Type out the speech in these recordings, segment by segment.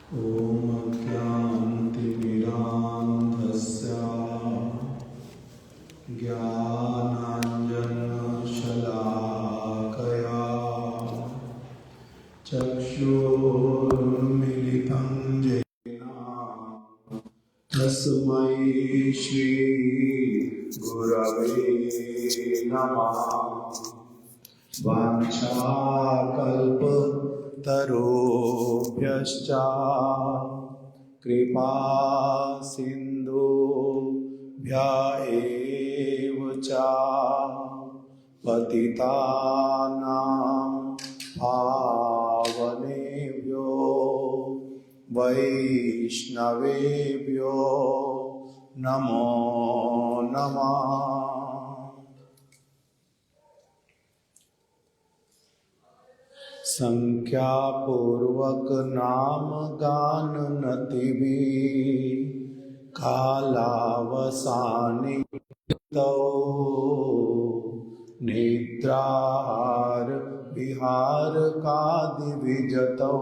ॐ अज्ञानतिमिरान्धस्य ज्ञानाञ्जनशलाकया चक्षुरुन्मिलितं येन तस्मै श्रीगुरवे नमः। वाञ्छाकल्पतरुभ्यश्च कृपा सिन्धुभ्य एव च पतितानां पावनेभ्यो वैष्णवेभ्यो नमो नमः। संख्यापूर्वक नाम गान नतिभी कालावसानितो निद्राहार विहार कादि विजतो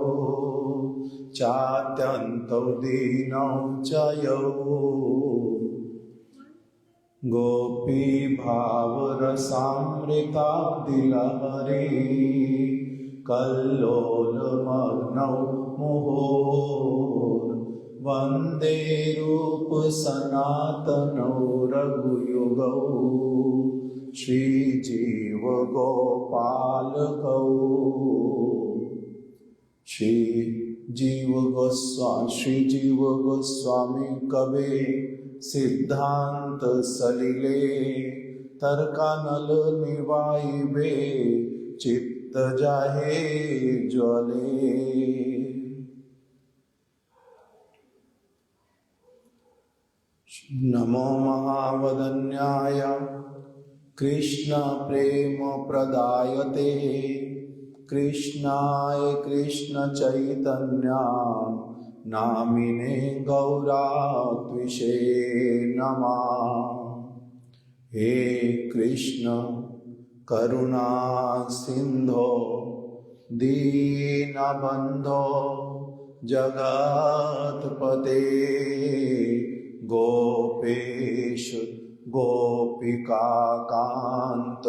चात्यंतो दीनौ च यौ गोपी भावरसामृताब्धिलहरी कल्लोलमग्नौ मुहुर्वन्दे रूपसनातनौ रघुयुगौ श्रीजीवगोपालकौ श्रीजीव गोस्वामी कवे सिद्धांत सलिले तर्कानल निवाइबे चित्त जाहे ज्वले। नमो महावदन्याय कृष्ण प्रेम प्रदायते कृष्णाय कृष्ण चैतन्य नामिने गौरात्विषे नमः। हे कृष्ण करुणा सिंधो दीनबंधो जगत्पते गोपेश गोपिका कांत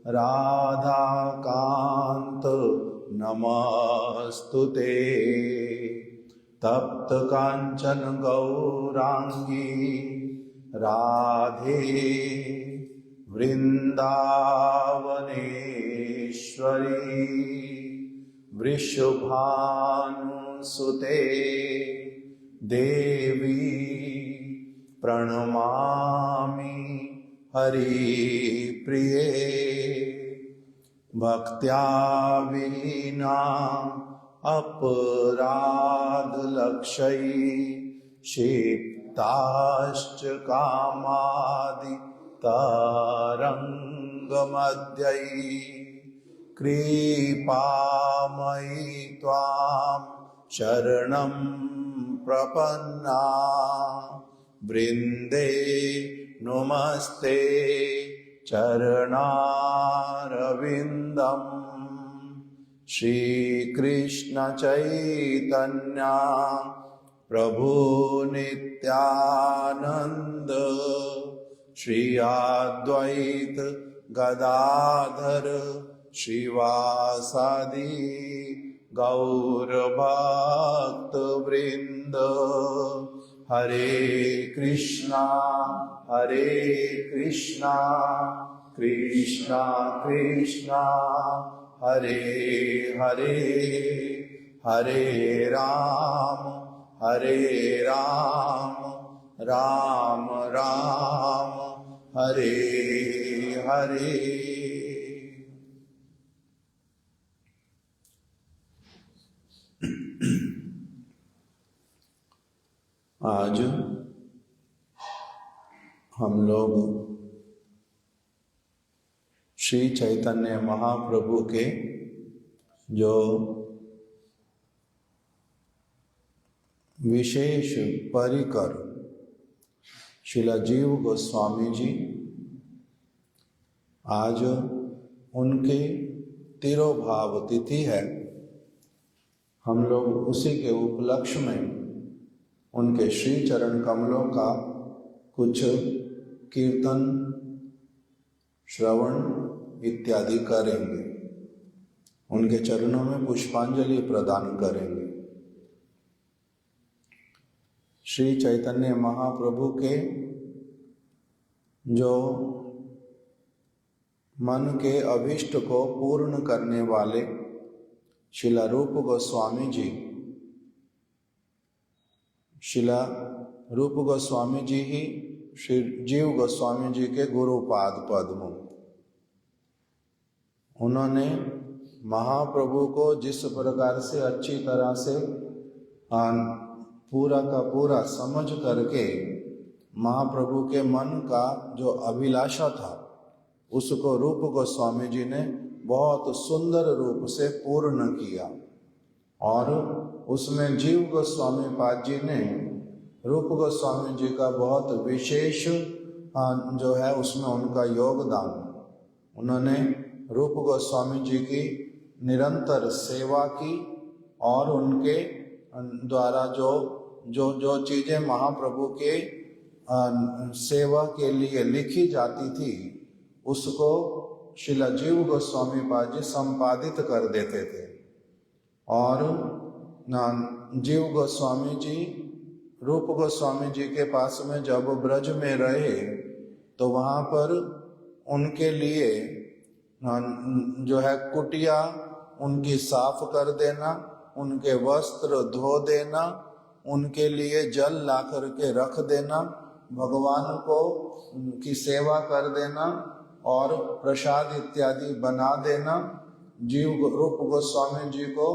राधा कांत नमस्तुते। तप्त कांचन गौरांगी राधे वृंदावनेश्वरी वृषभानुसुते देवी प्रणमामि हरिप्रिये। भक्त्या विना अपराधलक्षै क्षिप्ताश्च कामादि तरंगमध्यै कृपामयि त्वां शरणं प्रपन्ना वृंदे नमस्ते चरणारविन्दम्। श्रीकृष्ण चैतन्य प्रभु नित्यानंद श्री अद्वैत गदाधर श्रीवासादि गौरभक्त वृंद। हरे कृष्णा कृष्णा कृष्णा हरे हरे हरे राम राम राम हरे हरे। आज हम लोग श्री चैतन्य महाप्रभु के जो विशेष परिकर श्रील जीव गोस्वामी जी आज उनके तिरोभाव तिथि है। हम लोग उसी के उपलक्ष्य में उनके श्री चरण कमलों का कुछ कीर्तन, श्रवण इत्यादि करेंगे, उनके चरणों में पुष्पांजलि प्रदान करेंगे। श्री चैतन्य महाप्रभु के जो मन के अभीष्ट को पूर्ण करने वाले शिला रूप गोस्वामी जी, शिला रूप गोस्वामी जी ही श्री जीव गोस्वामी जी के गुरुपाद पद्म। उन्होंने महाप्रभु को जिस प्रकार से अच्छी तरह से पूरा का पूरा समझ करके महाप्रभु के मन का जो अभिलाषा था उसको रूप गोस्वामी जी ने बहुत सुंदर रूप से पूर्ण किया, और उसमें जीव गोस्वामी पाद जी ने रूप गोस्वामी जी का बहुत विशेष जो है उसमें उनका योगदान। उन्होंने रूप गोस्वामी जी की निरंतर सेवा की और उनके द्वारा जो चीज़ें महाप्रभु के सेवा के लिए लिखी जाती थी उसको शिला जीव गोस्वामी पाद जी संपादित कर देते थे। और जीव गोस्वामी जी रूप गोस्वामी जी के पास में जब ब्रज में रहे तो वहाँ पर उनके लिए जो है कुटिया उनकी साफ कर देना, उनके वस्त्र धो देना, उनके लिए जल ला करके रख देना, भगवान को की सेवा कर देना और प्रसाद इत्यादि बना देना, जीव रूप गोस्वामी जी को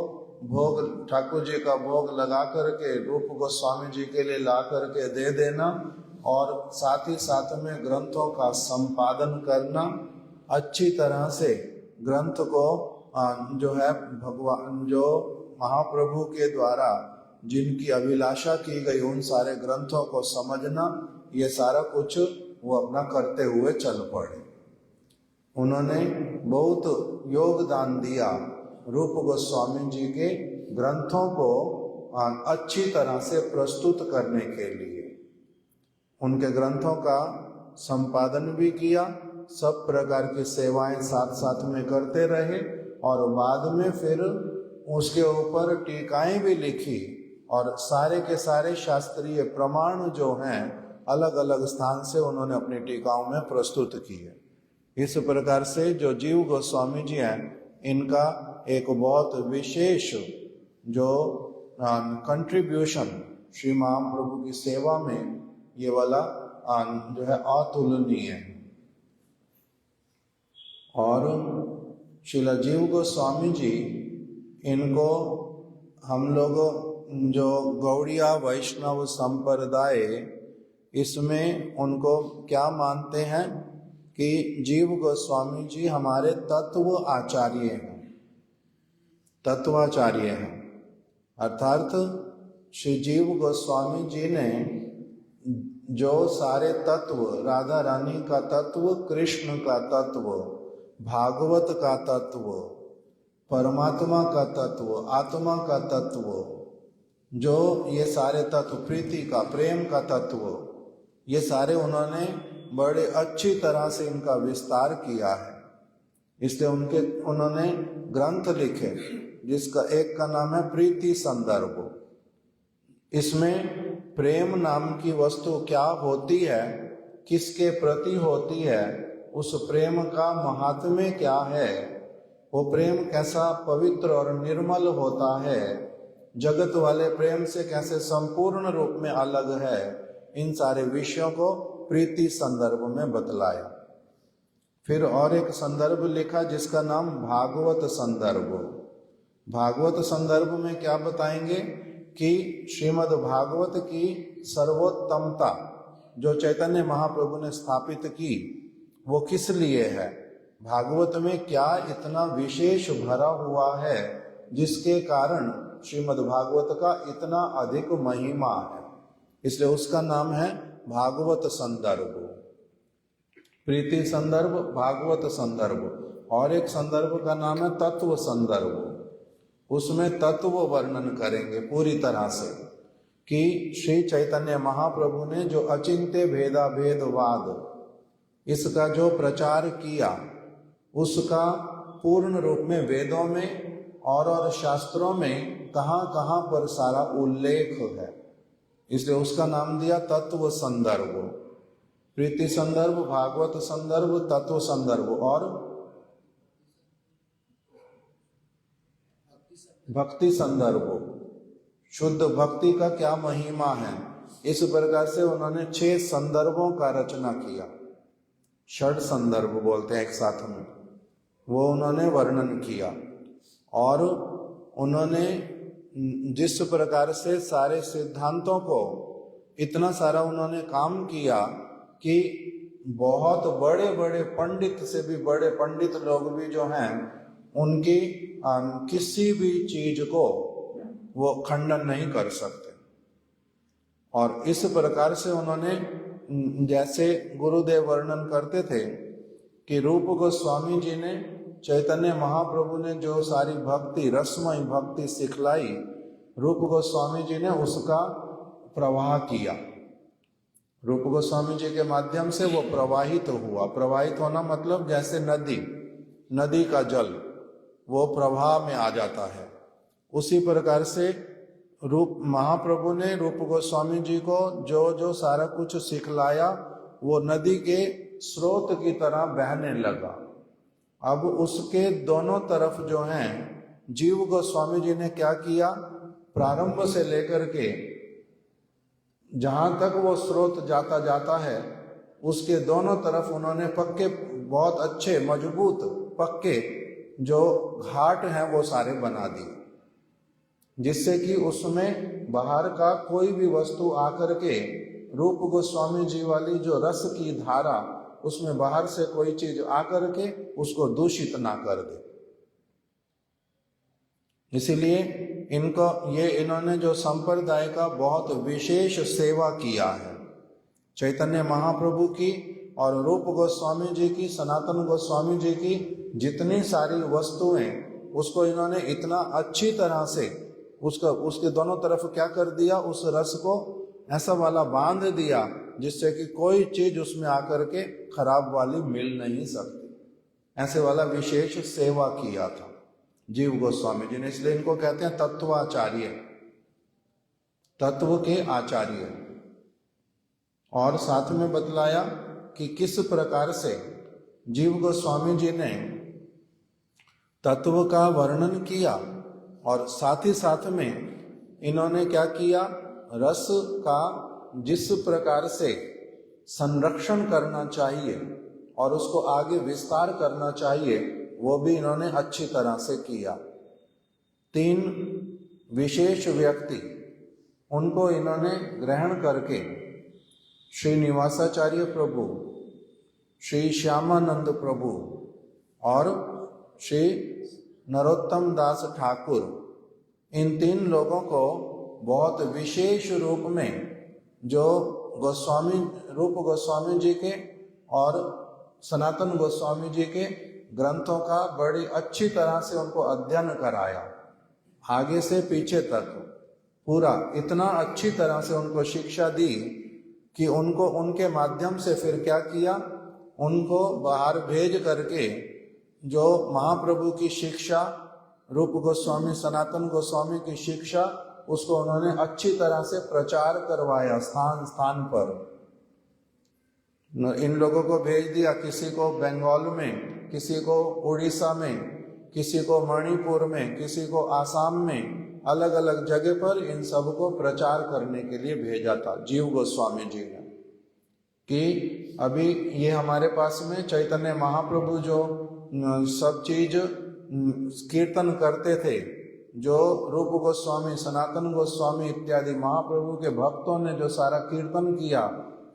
भोग, ठाकुर जी का भोग लगा करके रूप गोस्वामी जी के लिए ला करके दे देना, और साथ ही साथ में ग्रंथों का संपादन करना, अच्छी तरह से ग्रंथ को जो है भगवान जो महाप्रभु के द्वारा जिनकी अभिलाषा की गई उन सारे ग्रंथों को समझना, ये सारा कुछ वो अपना करते हुए चल पड़े। उन्होंने बहुत योगदान दिया रूप गोस्वामी जी के ग्रंथों को अच्छी तरह से प्रस्तुत करने के लिए। उनके ग्रंथों का संपादन भी किया, सब प्रकार की सेवाएं साथ साथ में करते रहे, और बाद में फिर उसके ऊपर टीकाएं भी लिखी, और सारे के सारे शास्त्रीय प्रमाण जो हैं अलग अलग स्थान से उन्होंने अपनी टीकाओं में प्रस्तुत किए। इस प्रकार से जो जीव गोस्वामी जी हैं इनका एक बहुत विशेष जो कंट्रीब्यूशन श्री महाप्रभु की सेवा में ये वाला जो है अतुलनीय है। और श्रील जीव गोस्वामी जी, इनको हम लोग जो गौड़िया वैष्णव संप्रदाय इसमें उनको क्या मानते हैं कि जीव गोस्वामी जी हमारे तत्व आचार्य हैं, तत्वाचार्य हैं। अर्थात श्री जीव गोस्वामी जी ने जो सारे तत्व, राधा रानी का तत्व, कृष्ण का तत्व, भागवत का तत्व, परमात्मा का तत्व, आत्मा का तत्व, जो ये सारे तत्व, प्रीति का, प्रेम का तत्व, ये सारे उन्होंने बड़े अच्छी तरह से इनका विस्तार किया है। इसलिए उन्होंने ग्रंथ लिखे जिसका एक का नाम है प्रीति संदर्भ। इसमें प्रेम नाम की वस्तु क्या होती है, किसके प्रति होती है, उस प्रेम का महात्म्य क्या है, वो प्रेम कैसा पवित्र और निर्मल होता है, जगत वाले प्रेम से कैसे संपूर्ण रूप में अलग है, इन सारे विषयों को प्रीति संदर्भ में बतलाया। फिर और एक संदर्भ लिखा जिसका नाम भागवत संदर्भ। भागवत संदर्भ में क्या बताएंगे कि श्रीमद् भागवत की सर्वोत्तमता जो चैतन्य महाप्रभु ने स्थापित की वो किस लिए है, भागवत में क्या इतना विशेष भरा हुआ है जिसके कारण श्रीमद् भागवत का इतना अधिक महिमा है। इसलिए उसका नाम है भागवत संदर्भ, प्रीति संदर्भ, भागवत संदर्भ। और एक संदर्भ का नाम है तत्व संदर्भ। उसमें तत्व वर्णन करेंगे पूरी तरह से कि श्री चैतन्य महाप्रभु ने जो अचिंत्य भेदा भेदवाद इसका जो प्रचार किया उसका पूर्ण रूप में वेदों में और शास्त्रों में कहाँ कहाँ पर सारा उल्लेख है, इसलिए उसका नाम दिया तत्व संदर्भ। प्रीति संदर्भ, भागवत संदर्भ, तत्व संदर्भ और भक्ति संदर्भ। शुद्ध भक्ति का क्या महिमा है, इस प्रकार से उन्होंने 6 संदर्भों का रचना किया। 6 संदर्भ बोलते हैं एक साथ में, वो उन्होंने वर्णन किया। और उन्होंने जिस प्रकार से सारे सिद्धांतों को इतना सारा उन्होंने काम किया कि बहुत बड़े बड़े पंडित से भी बड़े पंडित लोग भी जो हैं उनकी किसी भी चीज को वो खंडन नहीं कर सकते। और इस प्रकार से उन्होंने, जैसे गुरुदेव वर्णन करते थे कि रूप गोस्वामी जी ने, चैतन्य महाप्रभु ने जो सारी भक्ति, रसमय भक्ति सिखलाई, रूप गोस्वामी जी ने उसका प्रवाह किया। रूप गोस्वामी जी के माध्यम से वो प्रवाहित हुआ। प्रवाहित होना मतलब जैसे नदी का जल वो प्रवाह में आ जाता है, उसी प्रकार से रूप महाप्रभु ने रूप गोस्वामी जी को जो जो सारा कुछ सिखलाया वो नदी के स्रोत की तरह बहने लगा। अब उसके दोनों तरफ जो हैं, जीव गोस्वामी जी ने क्या किया, प्रारंभ से लेकर के जहां तक वो स्रोत जाता है उसके दोनों तरफ उन्होंने पक्के, बहुत अच्छे मजबूत पक्के जो घाट हैं वो सारे बना दिए, जिससे कि उसमें बाहर का कोई भी वस्तु आकर के रूप गोस्वामी जी वाली जो रस की धारा, उसमें बाहर से कोई चीज आकर के उसको दूषित ना कर दे। इसीलिए इन्होंने जो संप्रदाय का बहुत विशेष सेवा किया है, चैतन्य महाप्रभु की और रूप गोस्वामी जी की, सनातन गोस्वामी जी की जितनी सारी वस्तुएं, उसको इन्होंने इतना अच्छी तरह से उसके दोनों तरफ क्या कर दिया, उस रस को ऐसा वाला बांध दिया जिससे कि कोई चीज उसमें आकर के खराब वाली मिल नहीं सकती। ऐसे वाला विशेष सेवा किया था जीव गोस्वामी जी ने, इसलिए इनको कहते हैं तत्वाचार्य, तत्व के आचार्य। और साथ में बतलाया कि किस प्रकार से जीव गोस्वामी जी ने तत्व का वर्णन किया और साथ ही साथ में इन्होंने क्या किया, रस का जिस प्रकार से संरक्षण करना चाहिए और उसको आगे विस्तार करना चाहिए वो भी इन्होंने अच्छी तरह से किया। 3 विशेष व्यक्ति, उनको इन्होंने ग्रहण करके श्रीनिवासाचार्य प्रभु, श्री श्यामानंद प्रभु और श्री नरोत्तम दास ठाकुर, इन 3 लोगों को बहुत विशेष रूप में जो रूप गोस्वामी जी के और सनातन गोस्वामी जी के ग्रंथों का बड़ी अच्छी तरह से उनको अध्ययन कराया, आगे से पीछे तक पूरा इतना अच्छी तरह से उनको शिक्षा दी कि उनको उनके माध्यम से फिर क्या किया, उनको बाहर भेज करके जो महाप्रभु की शिक्षा, रूप गोस्वामी सनातन गोस्वामी की शिक्षा, उसको उन्होंने अच्छी तरह से प्रचार करवाया स्थान स्थान पर। इन लोगों को भेज दिया, किसी को बंगाल में, किसी को उड़ीसा में, किसी को मणिपुर में, किसी को आसाम में, अलग अलग जगह पर इन सबको प्रचार करने के लिए भेजा था जीव गोस्वामी जी ने, कि अभी ये हमारे पास में चैतन्य महाप्रभु जो सब चीज कीर्तन करते थे, जो रूप गोस्वामी सनातन गोस्वामी इत्यादि महाप्रभु के भक्तों ने जो सारा कीर्तन किया,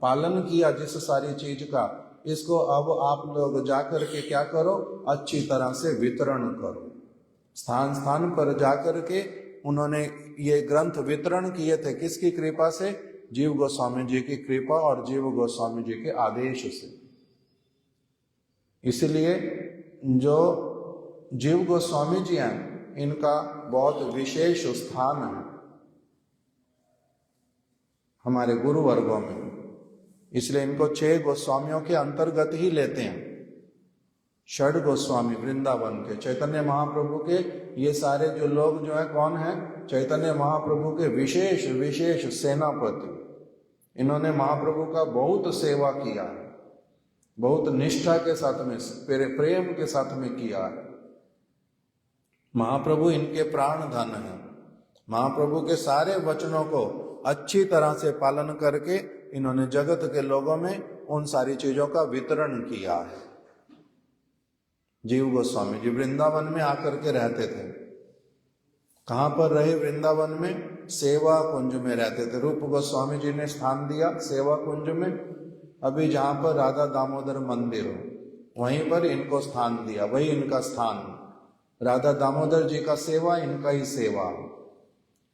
पालन किया जिस सारी चीज का, इसको अब आप लोग जाकर के क्या करो, अच्छी तरह से वितरण करो। स्थान स्थान पर जाकर के उन्होंने ये ग्रंथ वितरण किए थे, किसकी कृपा से, जीव गोस्वामी जी की कृपा और जीव गोस्वामी जी के आदेश से। इसलिए जो जीव गोस्वामी जी हैं इनका बहुत विशेष स्थान है हमारे गुरु वर्गों में, इसलिए इनको 6 गोस्वामियों के अंतर्गत ही लेते हैं। षड गोस्वामी वृंदावन के, चैतन्य महाप्रभु के ये सारे जो लोग जो है कौन है? चैतन्य महाप्रभु के विशेष विशेष सेनापति। इन्होंने महाप्रभु का बहुत सेवा किया है, बहुत निष्ठा के साथ में, प्रेम के साथ में किया है। महाप्रभु इनके प्राण धन है। महाप्रभु के सारे वचनों को अच्छी तरह से पालन करके इन्होंने जगत के लोगों में उन सारी चीजों का वितरण किया है। जीव गोस्वामी जी वृंदावन में आकर के रहते थे। कहां पर रहे? वृंदावन में सेवा कुंज में रहते थे। रूप गोस्वामी जी ने स्थान दिया सेवा कुंज में। अभी जहां पर राधा दामोदर मंदिर हो वहीं पर इनको स्थान दिया, वही इनका स्थान। राधा दामोदर जी का सेवा इनका ही सेवा।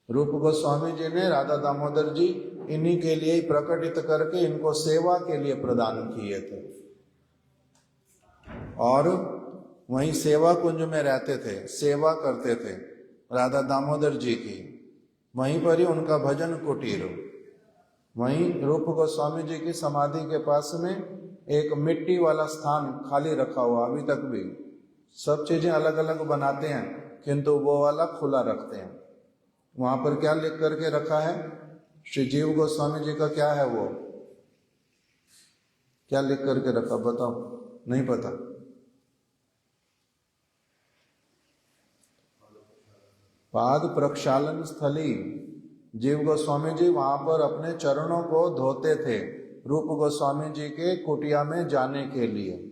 रूप गोस्वामी जी ने राधा दामोदर जी इन्हीं के लिए प्रकटित करके इनको सेवा के लिए प्रदान किए थे, और वहीं सेवा कुंज में रहते थे, सेवा करते थे राधा दामोदर जी की। वहीं पर ही उनका भजन कुटीर। वहीं रूप गोस्वामी जी की समाधि के पास में एक मिट्टी वाला स्थान खाली रखा हुआ, अभी तक भी। सब चीजें अलग अलग बनाते हैं किंतु वो वाला खुला रखते हैं। वहां पर क्या लिख करके रखा है? श्री जीव गोस्वामी जी का क्या है? वो क्या लिख करके रखा? बताओ, नहीं पता? पाद प्रक्षालन स्थली। जीव गोस्वामी जी वहां पर अपने चरणों को धोते थे रूप गोस्वामी जी के कुटिया में जाने के लिए,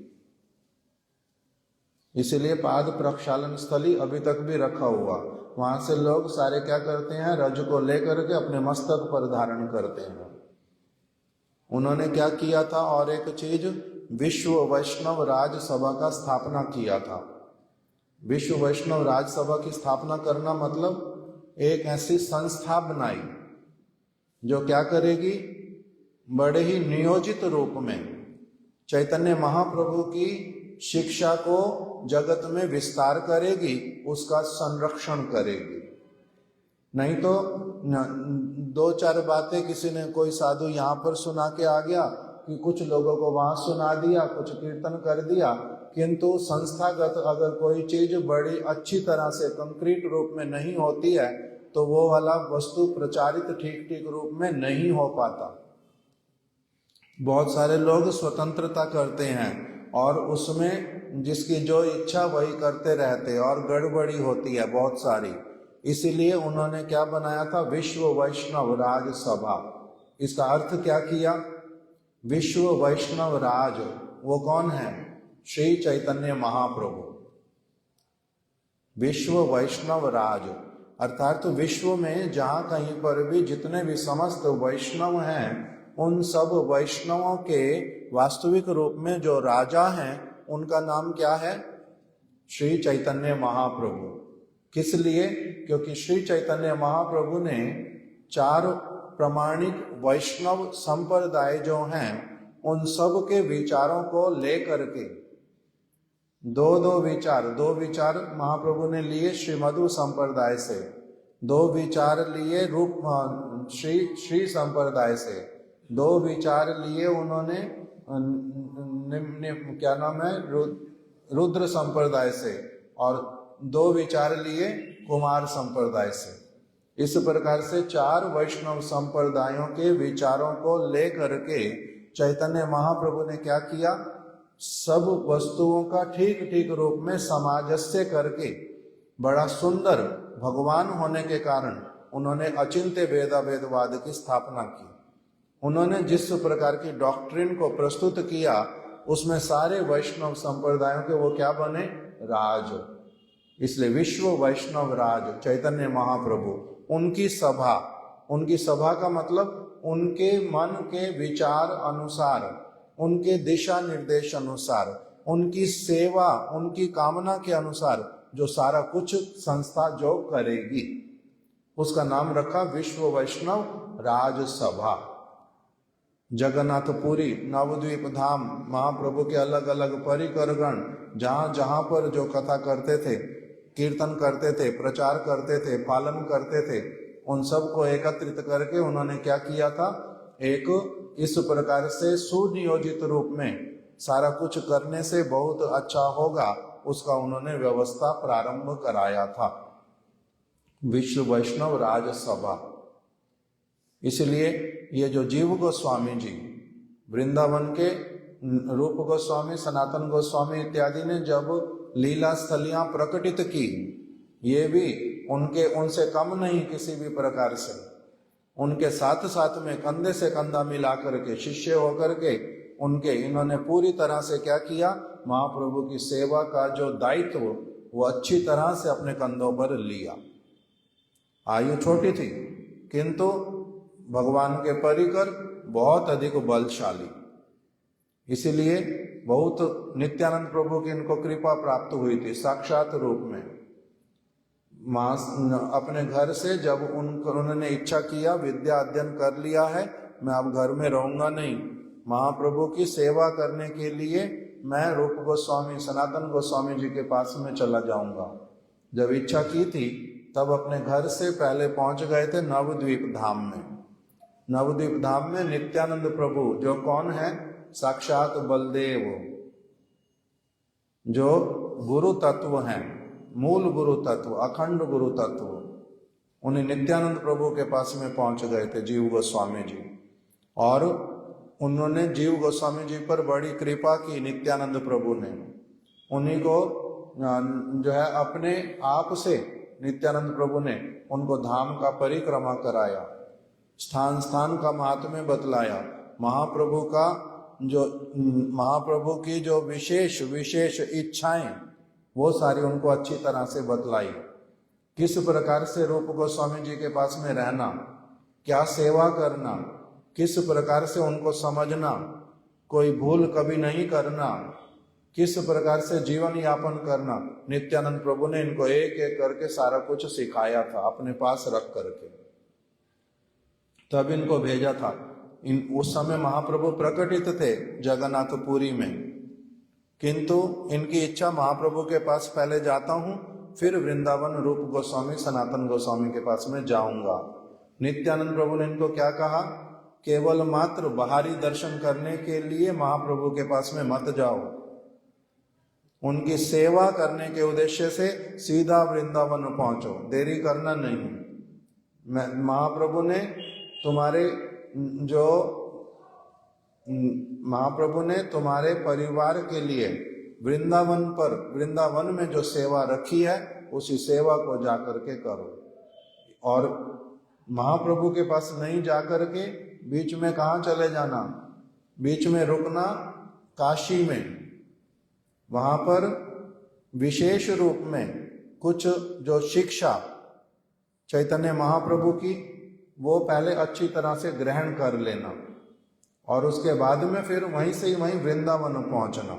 इसीलिए पाद प्रक्षालन स्थली अभी तक भी रखा हुआ। वहां से लोग सारे क्या करते हैं? रज को लेकर के अपने मस्तक पर धारण करते हैं। उन्होंने क्या किया था? और एक चीज, विश्व वैष्णव राज सभा का स्थापना किया था। विश्व वैष्णव राज सभा की स्थापना करना मतलब एक ऐसी संस्था बनाई जो क्या करेगी? बड़े ही नियोजित रूप में चैतन्य महाप्रभु की शिक्षा को जगत में विस्तार करेगी, उसका संरक्षण करेगी। नहीं तो 2-4 बातें किसी ने, कोई साधु यहाँ पर सुना के आ गया कि कुछ लोगों को वहां सुना दिया, कुछ कीर्तन कर दिया, किंतु संस्थागत अगर कोई चीज बड़ी अच्छी तरह से कंक्रीट रूप में नहीं होती है तो वो वाला वस्तु प्रचारित ठीक ठीक रूप में नहीं हो पाता। बहुत सारे लोग स्वतंत्रता करते हैं और उसमें जिसकी जो इच्छा वही करते रहते, और गड़बड़ी होती है बहुत सारी। इसीलिए उन्होंने क्या बनाया था? विश्व वैष्णव राज सभा। इसका अर्थ क्या किया? विश्व वैष्णव राज, वो कौन है? श्री चैतन्य महाप्रभु। विश्व वैष्णव राज अर्थात विश्व में जहां कहीं पर भी जितने भी समस्त वैष्णव हैं, उन सब वैष्णवों के वास्तविक रूप में जो राजा हैं उनका नाम क्या है? श्री चैतन्य महाप्रभु। किस लिए? क्योंकि श्री चैतन्य महाप्रभु ने 4 प्रमाणिक वैष्णव संप्रदाय जो हैं उन सब के विचारों को लेकर के दो विचार महाप्रभु ने लिए श्रीमधु संप्रदाय से, 2 विचार लिए रूप श्री संप्रदाय से, 2 विचार लिए उन्होंने क्या नाम है, रुद्र संप्रदाय से, और 2 विचार लिए कुमार संप्रदाय से। इस प्रकार से 4 वैष्णव संप्रदायों के विचारों को लेकर के चैतन्य महाप्रभु ने क्या किया? सब वस्तुओं का ठीक ठीक रूप में सामंजस्य करके बड़ा सुंदर भगवान होने के कारण उन्होंने अचिंत्य भेदाभेदवाद की स्थापना की। उन्होंने जिस प्रकार की डॉक्ट्रिन को प्रस्तुत किया उसमें सारे वैष्णव संप्रदायों के वो क्या बने? राज। इसलिए विश्व वैष्णव राज चैतन्य महाप्रभु, उनकी सभा का मतलब उनके मन के विचार अनुसार, उनके दिशा निर्देश अनुसार, उनकी सेवा, उनकी कामना के अनुसार जो सारा कुछ संस्था जो करेगी उसका नाम रखा विश्व वैष्णव राज सभा। जगन्नाथपुरी, नवद्वीप धाम, महाप्रभु के अलग अलग परिकरगण जहां जहां पर जो कथा करते थे कीर्तन करते थे, प्रचार करते थे, पालन करते थे, उन सब को एकत्रित करके उन्होंने क्या किया था, एक इस प्रकार से सुनियोजित रूप में सारा कुछ करने से बहुत अच्छा होगा, उसका उन्होंने व्यवस्था प्रारंभ कराया था, विश्व वैष्णव राजसभा। इसलिए ये जो जीव गोस्वामी जी वृंदावन के रूप गोस्वामी, सनातन गोस्वामी इत्यादि ने जब लीला स्थलियां प्रकटित की, ये भी उनसे कम नहीं किसी भी प्रकार से, उनके साथ साथ में कंधे से कंधा मिला करके शिष्य होकर के उनके इन्होंने पूरी तरह से क्या किया, महाप्रभु की सेवा का जो दायित्व वो अच्छी तरह से अपने कंधों पर लिया। आयु छोटी थी किंतु भगवान के परिकर बहुत अधिक बलशाली, इसीलिए बहुत नित्यानंद प्रभु की इनको कृपा प्राप्त हुई थी साक्षात रूप में। अपने घर से जब उन्होंने इच्छा किया, विद्या अध्ययन कर लिया है, मैं अब घर में रहूंगा नहीं, महाप्रभु की सेवा करने के लिए मैं रूप गोस्वामी, सनातन गोस्वामी जी के पास में चला जाऊंगा। जब इच्छा की थी तब अपने घर से पहले पहुंच गए थे नवद्वीप धाम में। नवद्वीप धाम में नित्यानंद प्रभु जो कौन है, साक्षात बलदेव, जो गुरु तत्व हैं, मूल गुरु तत्व, अखंड गुरु तत्व, उन्हें नित्यानंद प्रभु के पास में पहुंच गए थे जीव गोस्वामी जी, और उन्होंने जीव गोस्वामी जी पर बड़ी कृपा की नित्यानंद प्रभु ने। उन्हीं को जो है अपने आप से नित्यानंद प्रभु ने उनको धाम का परिक्रमा कराया, स्थान स्थान का महात्म्य बतलाया, महाप्रभु की जो विशेष विशेष इच्छाएं वो सारी उनको अच्छी तरह से बतलाई। किस प्रकार से रूप गोस्वामी जी के पास में रहना, क्या सेवा करना, किस प्रकार से उनको समझना, कोई भूल कभी नहीं करना, किस प्रकार से जीवन यापन करना, नित्यानंद प्रभु ने इनको एक एक करके सारा कुछ सिखाया था अपने पास रख करके, तब इनको भेजा था। उस समय महाप्रभु प्रकटित थे जगन्नाथपुरी में, किंतु इनकी इच्छा महाप्रभु के पास पहले जाता हूं, फिर वृंदावन रूप गोस्वामी, सनातन गोस्वामी के पास में जाऊंगा। नित्यानंद प्रभु ने इनको क्या कहा, केवल मात्र बाहरी दर्शन करने के लिए महाप्रभु के पास में मत जाओ, उनकी सेवा करने के उद्देश्य से सीधा वृंदावन पहुंचो, देरी करना नहीं। महाप्रभु ने तुम्हारे परिवार के लिए वृंदावन में जो सेवा रखी है उसी सेवा को जाकर के करो। और महाप्रभु के पास नहीं जाकर के बीच में कहाँ चले जाना, बीच में रुकना काशी में, वहां पर विशेष रूप में कुछ जो शिक्षा चैतन्य महाप्रभु की वो पहले अच्छी तरह से ग्रहण कर लेना, और उसके बाद में फिर वहीं से वहीं वृंदावन पहुंचना।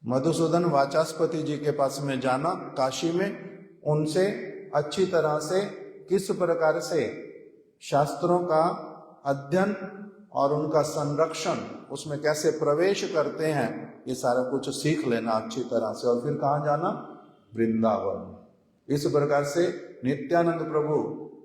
मधुसूदन वाचस्पति जी के पास में जाना काशी में, उनसे अच्छी तरह से किस प्रकार से शास्त्रों का अध्ययन और उनका संरक्षण, उसमें कैसे प्रवेश करते हैं, ये सारा कुछ सीख लेना अच्छी तरह से, और फिर कहाँ जाना, वृंदावन। इस प्रकार से नित्यानंद प्रभु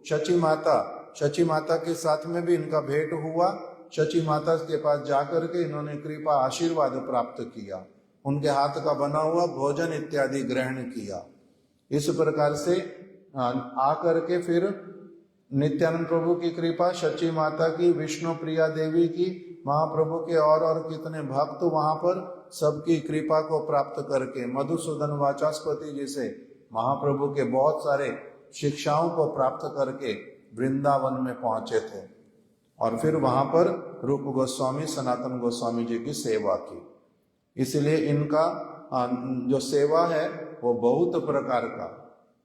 शची माता के साथ में भी इनका भेंट हुआ। शची माता के पास जाकर के इन्होंने कृपा आशीर्वाद प्राप्त किया, उनके हाथ का बना हुआ भोजन इत्यादि ग्रहण किया। इस प्रकार से आकर के फिर नित्यानंद प्रभु की कृपा, शची माता की, विष्णु प्रिया देवी की, महाप्रभु के और कितने भक्त वहां पर सबकी कृपा को प्राप्त करके मधुसूदन वाचस्पति जी से महाप्रभु के बहुत सारे शिक्षाओं को प्राप्त करके वृंदावन में पहुंचे थे, और फिर वहां पर रूप गोस्वामी, सनातन गोस्वामी जी की सेवा की। इसलिए इनका जो सेवा है वो बहुत प्रकार का,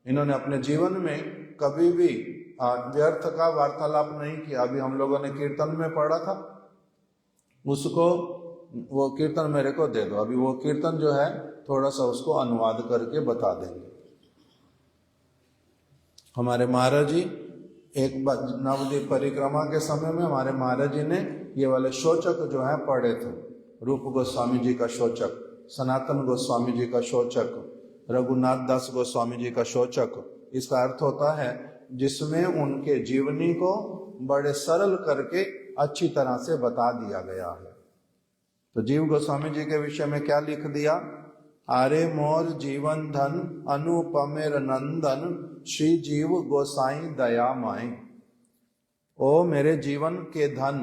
इन्होंने अपने जीवन में कभी भी व्यर्थ का वार्तालाप नहीं किया। अभी हम लोगों ने कीर्तन में पढ़ा था, उसको वो कीर्तन मेरे को दे दो, अभी वो कीर्तन जो है थोड़ा सा उसको अनुवाद करके बता देंगे। हमारे महाराज जी एक बार नवद्वीप परिक्रमा के समय में हमारे महाराज जी ने ये वाले शोचक जो है पढ़े थे, रूप गोस्वामी जी का शोचक, सनातन गोस्वामी जी का शोचक, रघुनाथ दास गोस्वामी जी का शोचक, इसका अर्थ होता है जिसमें उनके जीवनी को बड़े सरल करके अच्छी तरह से बता दिया गया है। तो जीव गोस्वामी जी के विषय में क्या लिख दिया? आरे मोर जीवन धन अनुपमेर नंदन श्री जीव गोसाई दयामय। ओ मेरे जीवन के धन,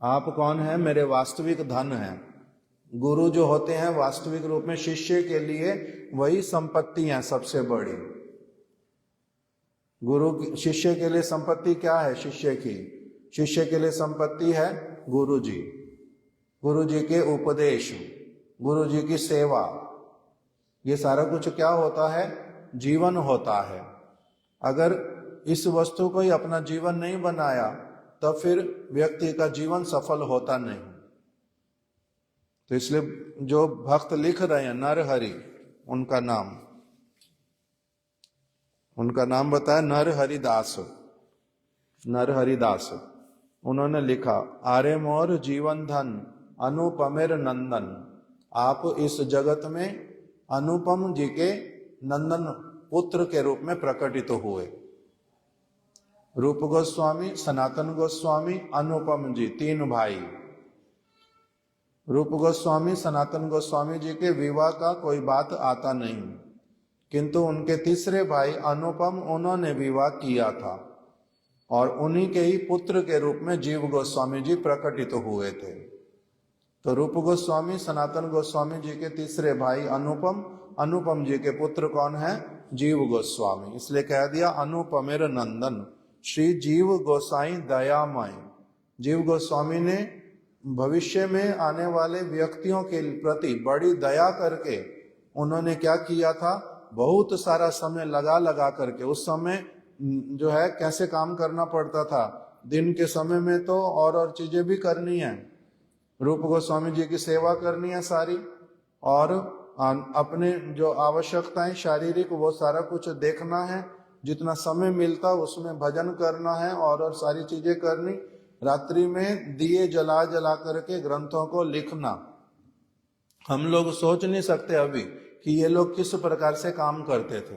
आप कौन है? मेरे वास्तविक धन है। गुरु जो होते हैं वास्तविक रूप में शिष्य के लिए वही संपत्ति है सबसे बड़ी। गुरु शिष्य के लिए संपत्ति क्या है? शिष्य के लिए संपत्ति है गुरु जी, गुरु जी के उपदेश, गुरु जी की सेवा। ये सारा कुछ क्या होता है? जीवन होता है। अगर इस वस्तु को ही अपना जीवन नहीं बनाया तो फिर व्यक्ति का जीवन सफल होता नहीं। तो इसलिए जो भक्त लिख रहे हैं नरहरि, उनका नाम बताया नरहरिदास। उन्होंने लिखा, आरे मोर जीवन धन अनुपमेर नंदन। आप इस जगत में अनुपम जी के नंदन पुत्र के रूप में प्रकटित हुए। रूप गोस्वामी, सनातन गोस्वामी, अनुपम जी, तीन भाई। रूप गोस्वामी, सनातन गोस्वामी जी के विवाह का कोई बात आता नहीं, किंतु उनके तीसरे भाई अनुपम, उन्होंने विवाह किया था और उन्हीं के ही पुत्र के रूप में जीव गोस्वामी जी प्रकटित हुए थे। तो रूप गोस्वामी, सनातन गोस्वामी जी के तीसरे भाई अनुपम जी के पुत्र कौन है? जीव गोस्वामी। इसलिए कह दिया अनुपमेर नंदन श्री जीव गोसाई दयामय। जीव गोस्वामी ने भविष्य में आने वाले व्यक्तियों के प्रति बड़ी दया करके उन्होंने क्या किया था? बहुत सारा समय लगा करके, उस समय जो है कैसे काम करना पड़ता था, दिन के समय में तो और चीजें भी करनी है, रूप गोस्वामी जी की सेवा करनी है सारी, और अपने जो आवश्यकताएं शारीरिक वो सारा कुछ देखना है, जितना समय मिलता उसमें भजन करना है और सारी चीजें करनी। रात्रि में दिए जला करके ग्रंथों को लिखना। हम लोग सोच नहीं सकते अभी कि ये लोग किस प्रकार से काम करते थे,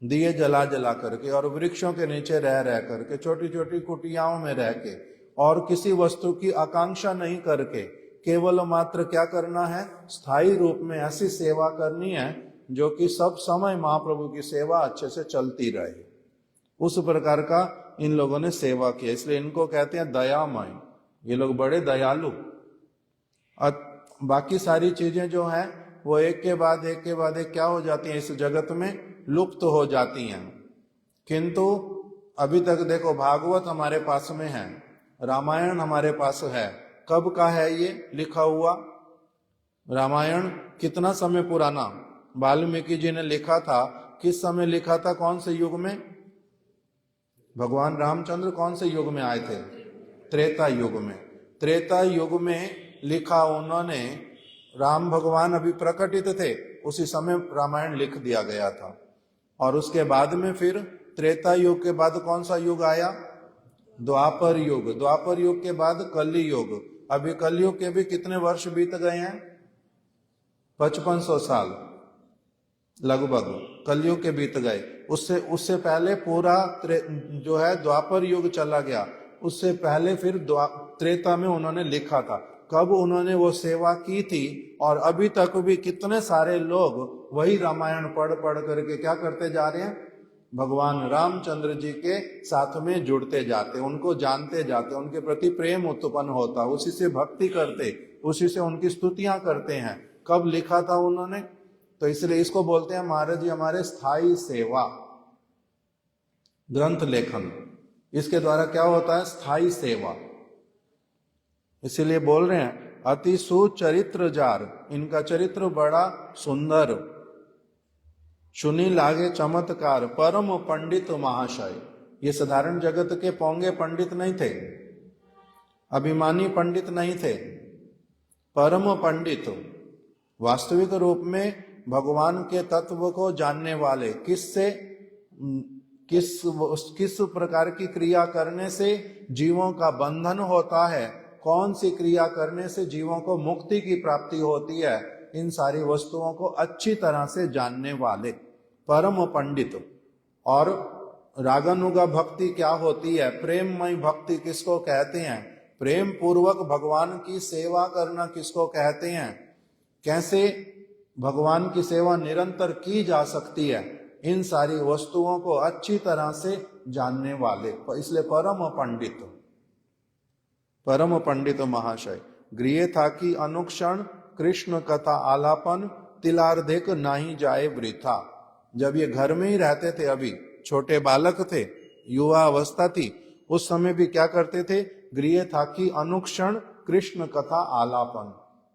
दिए जला करके और वृक्षों के नीचे रह करके, छोटी छोटी कुटियाओं में रह के, और किसी वस्तु की आकांक्षा नहीं करके, केवल मात्र क्या करना है? स्थायी रूप में ऐसी सेवा करनी है जो कि सब समय महाप्रभु की सेवा अच्छे से चलती रहे। उस प्रकार का इन लोगों ने सेवा किया, इसलिए इनको कहते हैं दयामय। ये लोग बड़े दयालु। बाकी सारी चीजें जो हैं वो एक के बाद एक क्या हो जाती हैं? इस जगत में लुप्त हो जाती हैं। किंतु अभी तक देखो, भागवत हमारे पास में है, रामायण हमारे पास है। कब का है ये लिखा हुआ? रामायण कितना समय पुराना? वाल्मीकि जी ने लिखा था। किस समय लिखा था? कौन से युग में? भगवान रामचंद्र कौन से युग में आए थे? त्रेता युग में। त्रेता युग में लिखा उन्होंने। राम भगवान अभी प्रकटित थे, उसी समय रामायण लिख दिया गया था। और उसके बाद में फिर त्रेता युग के बाद कौन सा युग आया? द्वापर युग। द्वापर युग के बाद कलि युग। अभी कलयुग के भी कितने वर्ष बीत गए हैं? 5500 साल लगभग कलयुग के बीत गए। उससे पहले पूरा जो है द्वापर युग चला गया। उससे पहले फिर त्रेता में उन्होंने लिखा था। कब उन्होंने वो सेवा की थी, और अभी तक भी कितने सारे लोग वही रामायण पढ़ करके क्या करते जा रहे हैं? भगवान रामचंद्र जी के साथ में जुड़ते जाते, उनको जानते जाते, उनके प्रति प्रेम उत्पन्न होता, उसी से भक्ति करते, उसी से उनकी स्तुतियां करते हैं। कब लिखा था उन्होंने? तो इसलिए इसको बोलते हैं महाराज जी हमारे स्थायी सेवा, ग्रंथ लेखन। इसके द्वारा क्या होता है? स्थायी सेवा। इसीलिए बोल रहे हैं अति सुचरित्र जार, इनका चरित्र बड़ा सुंदर। सुनी लागे चमत्कार, परम पंडित महाशय। ये साधारण जगत के पोंगे पंडित नहीं थे, अभिमानी पंडित नहीं थे, परम पंडित, वास्तविक रूप में भगवान के तत्व को जानने वाले। किस प्रकार की क्रिया करने से जीवों का बंधन होता है, कौन सी क्रिया करने से जीवों को मुक्ति की प्राप्ति होती है, इन सारी वस्तुओं को अच्छी तरह से जानने वाले परम पंडित। और रागानुगा भक्ति क्या होती है, प्रेममय भक्ति किसको कहते हैं, प्रेम पूर्वक भगवान की सेवा करना किसको कहते हैं, कैसे भगवान की सेवा निरंतर की जा सकती है, इन सारी वस्तुओं को अच्छी तरह से जानने वाले, इसलिए परम पंडित महाशय। गृह था कि अनुक्षण कृष्ण कथा आलापन, तिलार्धेक नाही जाए वृथा। जब ये घर में ही रहते थे, अभी छोटे बालक थे, युवा अवस्था थी, उस समय भी क्या करते थे, गृह था कि अनुक्षण कृष्ण कथा आलापन,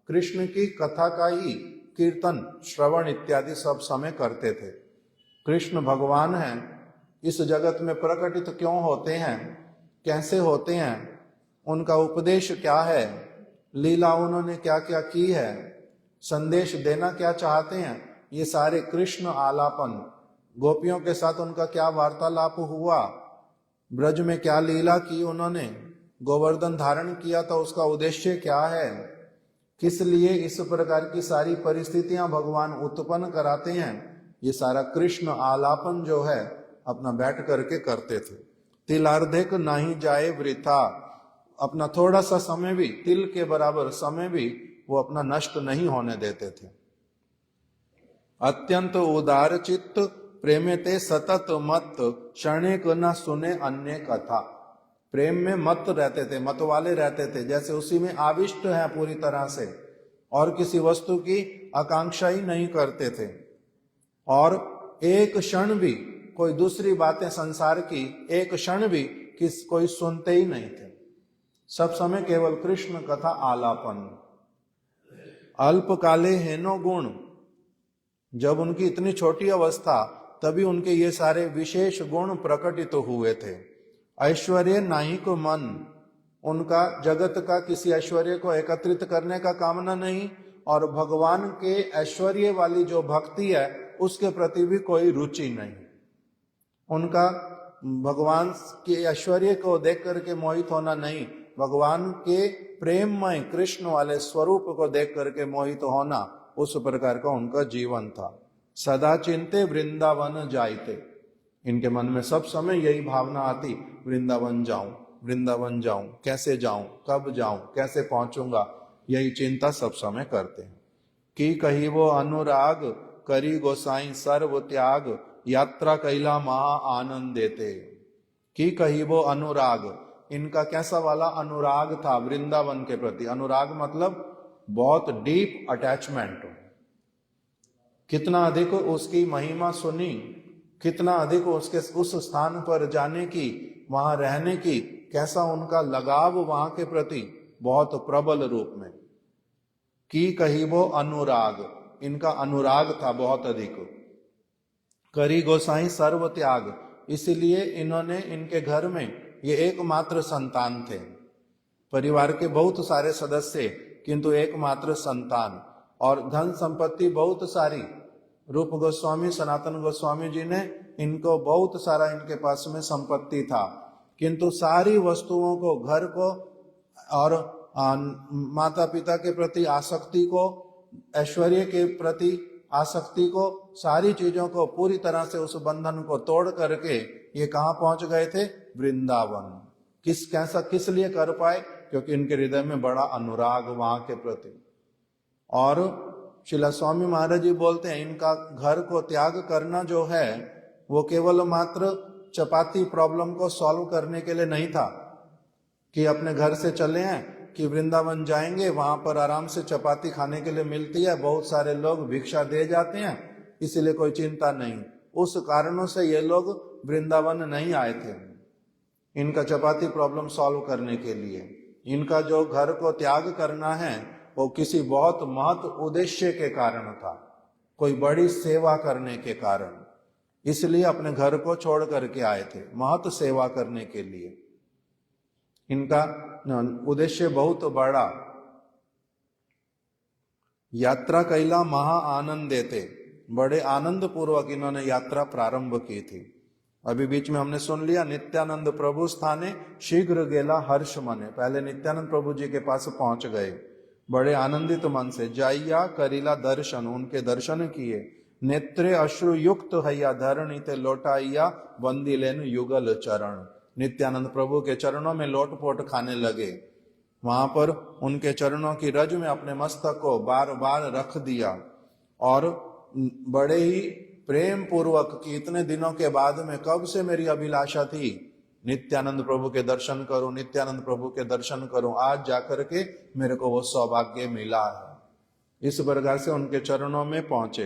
कृष्ण की कथा का ही कीर्तन श्रवण इत्यादि सब समय करते थे। कृष्ण भगवान हैं, इस जगत में प्रकटित क्यों होते हैं, कैसे होते हैं, उनका उपदेश क्या है, लीला उन्होंने क्या क्या की है, संदेश देना क्या चाहते हैं, ये सारे कृष्ण आलापन, गोपियों के साथ उनका क्या वार्तालाप हुआ, ब्रज में क्या लीला की उन्होंने, गोवर्धन धारण किया था उसका उद्देश्य क्या है, किस लिए इस प्रकार की सारी परिस्थितियां भगवान उत्पन्न कराते हैं, ये सारा कृष्ण आलापन जो है अपना बैठ करके करते थे। तिलार्धेक नहीं जाए वृथा, अपना थोड़ा सा समय भी, तिल के बराबर समय भी वो अपना नष्ट नहीं होने देते थे। अत्यंत उदार चित्त प्रेमे ते सतत मत, क्षणिक न सुने अन्य कथा। प्रेम में मत रहते थे, मत वाले रहते थे, जैसे उसी में आविष्ट है पूरी तरह से, और किसी वस्तु की आकांक्षा ही नहीं करते थे, और एक क्षण भी कोई दूसरी बातें संसार की एक क्षण भी कोई सुनते ही नहीं थे, सब समय केवल कृष्ण कथा आलापन। अल्पकाले हेनो गुण, जब उनकी इतनी छोटी अवस्था तभी उनके ये सारे विशेष गुण प्रकटित हुए थे। ऐश्वर्य नाहिक मन, उनका जगत का किसी ऐश्वर्य को एकत्रित करने का कामना नहीं, और भगवान के ऐश्वर्य वाली जो भक्ति है उसके प्रति भी कोई रुचि नहीं। उनका भगवान के ऐश्वर्य को देख करके मोहित होना नहीं, भगवान के प्रेममय कृष्ण वाले स्वरूप को देख करके मोहित होना, उस प्रकार का उनका जीवन था। सदा चिंते वृंदावन जाइते, इनके मन में सब समय यही भावना आती, वृंदावन जाऊं, वृंदावन जाऊं, कैसे जाऊं, कब जाऊं, कैसे पहुंचूंगा, यही चिंता सब समय करते हैं। कि कही वो अनुराग करी गोसाई सर्व त्याग, यात्रा कैला महा आनंद देते। कि कही वो अनुराग, इनका कैसा वाला अनुराग था वृंदावन के प्रति। अनुराग मतलब बहुत डीप अटैचमेंट, कितना अधिक उसकी महिमा सुनी, कितना अधिक उसके उस स्थान पर जाने की, वहां रहने की, कैसा उनका लगाव वहां के प्रति बहुत प्रबल रूप में। की कही वो अनुराग, इनका अनुराग था बहुत अधिक। करी गोसाई सर्व त्याग, इसीलिए इन्होंने, इनके घर में ये एकमात्र संतान थे, परिवार के बहुत सारे सदस्य किंतु एकमात्र संतान, और धन संपत्ति बहुत सारी। रूप गोस्वामी, सनातन गोस्वामी जी ने इनको बहुत सारा, इनके पास में संपत्ति था, किंतु सारी वस्तुओं को, घर को और माता पिता के प्रति आसक्ति को, ऐश्वर्य के प्रति आसक्ति को, सारी चीजों को पूरी तरह से उस बंधन को तोड़ करके ये कहाँ पहुंच गए थे, वृंदावन। किस लिए कर पाए, क्योंकि इनके हृदय में बड़ा अनुराग वहां के प्रति। और श्रीला स्वामी महाराज जी बोलते हैं, इनका घर को त्याग करना जो है वो केवल मात्र चपाती प्रॉब्लम को सॉल्व करने के लिए नहीं था, कि अपने घर से चले हैं कि वृंदावन जाएंगे, वहां पर आराम से चपाती खाने के लिए मिलती है, बहुत सारे लोग भिक्षा दे जाते हैं, इसलिए कोई चिंता नहीं। उस कारणों से ये लोग वृंदावन नहीं आए थे, इनका चपाती प्रॉब्लम सॉल्व करने के लिए। इनका जो घर को त्याग करना है वो किसी बहुत महत् उद्देश्य के कारण था, कोई बड़ी सेवा करने के कारण, इसलिए अपने घर को छोड़ करके आए थे, महत् सेवा करने के लिए। इनका उद्देश्य बहुत बड़ा। यात्रा कैला महा आनंद देते, बड़े आनंद पूर्वक इन्होंने यात्रा प्रारंभ की थी। अभी बीच में हमने सुन लिया, नित्यानंद प्रभु स्थाने शीघ्र गेला हर्ष मने, पहले नित्यानंद प्रभु जी के पास पहुंच गए, बड़े आनंदित मन से जाइया करीला दर्शन, उनके दर्शन किए। नेत्रे अश्रु युक्त हैया धरणी ते लौटाइया वंदी लेन युगल चरण। नित्यानंद प्रभु के चरणों में लोटपोट खाने लगे। वहां पर उनके चरणों की रज में अपने मस्तक को बार बार रख दिया और बड़े ही प्रेम पूर्वक कि इतने दिनों के बाद में कब से मेरी अभिलाषा थी नित्यानंद प्रभु के दर्शन करूं, नित्यानंद प्रभु के दर्शन करूं, आज जाकर के मेरे को वो सौभाग्य मिला है। इस प्रकार से उनके चरणों में पहुंचे।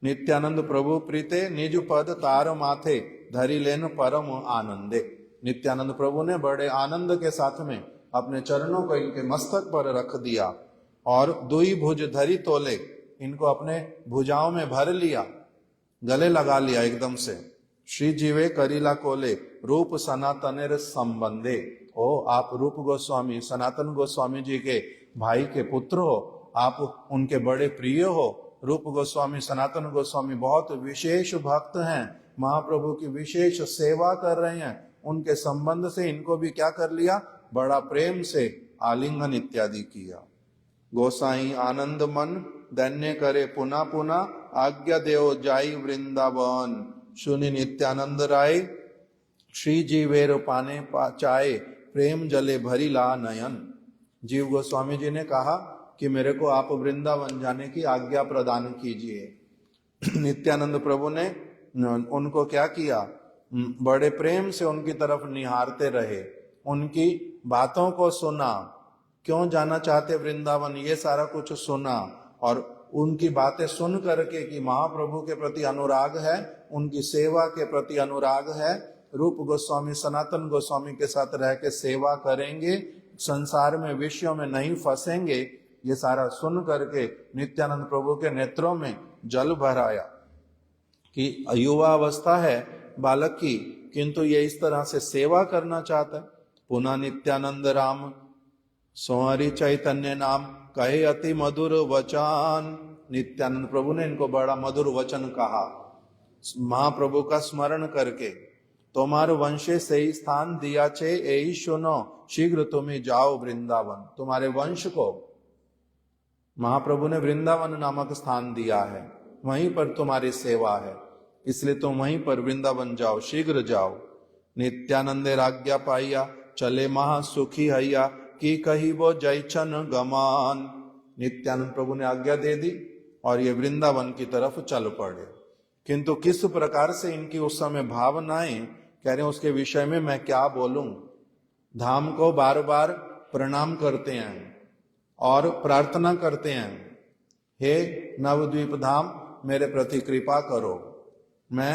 नित्यानंद प्रभु प्रीते निज पद तार माथे धरी लेन परम आनंदे। नित्यानंद प्रभु ने बड़े आनंद के साथ में अपने चरणों को इनके मस्तक पर रख दिया और दुई भुज धरी तोले, इनको अपने भुजाओं में भर लिया, गले लगा लिया एकदम से। श्री जीवे करीला कोले रूप सनातनेर संबंधे। ओ आप रूप गोस्वामी सनातन गोस्वामी जी के भाई के पुत्र हो, आप उनके बड़े प्रिय हो। रूप गोस्वामी सनातन गोस्वामी बहुत विशेष भक्त हैं, महाप्रभु की विशेष सेवा कर रहे हैं। उनके संबंध से इनको भी क्या कर लिया, बड़ा प्रेम से आलिंगन इत्यादि किया। गोसाई आनंद मन धन्य करे पुना पुना आज्ञा देव जाई वृंदावन। सुनि नित्यानंद राय श्री जीवेर पाने चाहे प्रेम जले भरी ला नयन। जीव गोस्वामी जी ने कहा कि मेरे को आप वृंदावन जाने की आज्ञा प्रदान कीजिए। नित्यानंद प्रभु ने उनको क्या किया, बड़े प्रेम से उनकी तरफ निहारते रहे, उनकी बातों को सुना, क्यों जाना चाहते वृंदावन ये सारा कुछ सुना और उनकी बातें सुन करके कि महाप्रभु के प्रति अनुराग है, उनकी सेवा के प्रति अनुराग है, रूप गोस्वामी सनातन गोस्वामी के साथ रह के सेवा करेंगे, संसार में विषयों में नहीं फंसेंगे, ये सारा सुन करके नित्यानंद प्रभु के नेत्रों में जल भर आया कि युवा अवस्था है बालक की, किंतु ये इस तरह से सेवा करना चाहता है। पुनः नित्यानंद राम सोहरी चैतन्य नाम कहे अति मधुर वचन। नित्यानंद प्रभु ने इनको बड़ा मधुर वचन कहा महाप्रभु का स्मरण करके। तुम्हारे वंशे से ही स्थान दिया छे यही सुनो शीघ्र तुम्हें जाओ वृंदावन। तुम्हारे वंश को महाप्रभु ने वृंदावन नामक स्थान दिया है, वहीं पर तुम्हारी सेवा है, इसलिए तुम वहीं पर वृंदावन जाओ, शीघ्र जाओ। नित्यानंदे आज्ञा पाइया चले महा सुखी हैया कि कही वो जयचन गमान। नित्यानंद प्रभु ने आज्ञा दे दी और ये वृंदावन की तरफ चल पड़े। किंतु किस प्रकार से इनकी उस समय भावनाएं, कह रहे हैं उसके विषय में मैं क्या बोलूं। धाम को बार बार प्रणाम करते हैं और प्रार्थना करते हैं, हे नवद्वीप धाम मेरे प्रति कृपा करो, मैं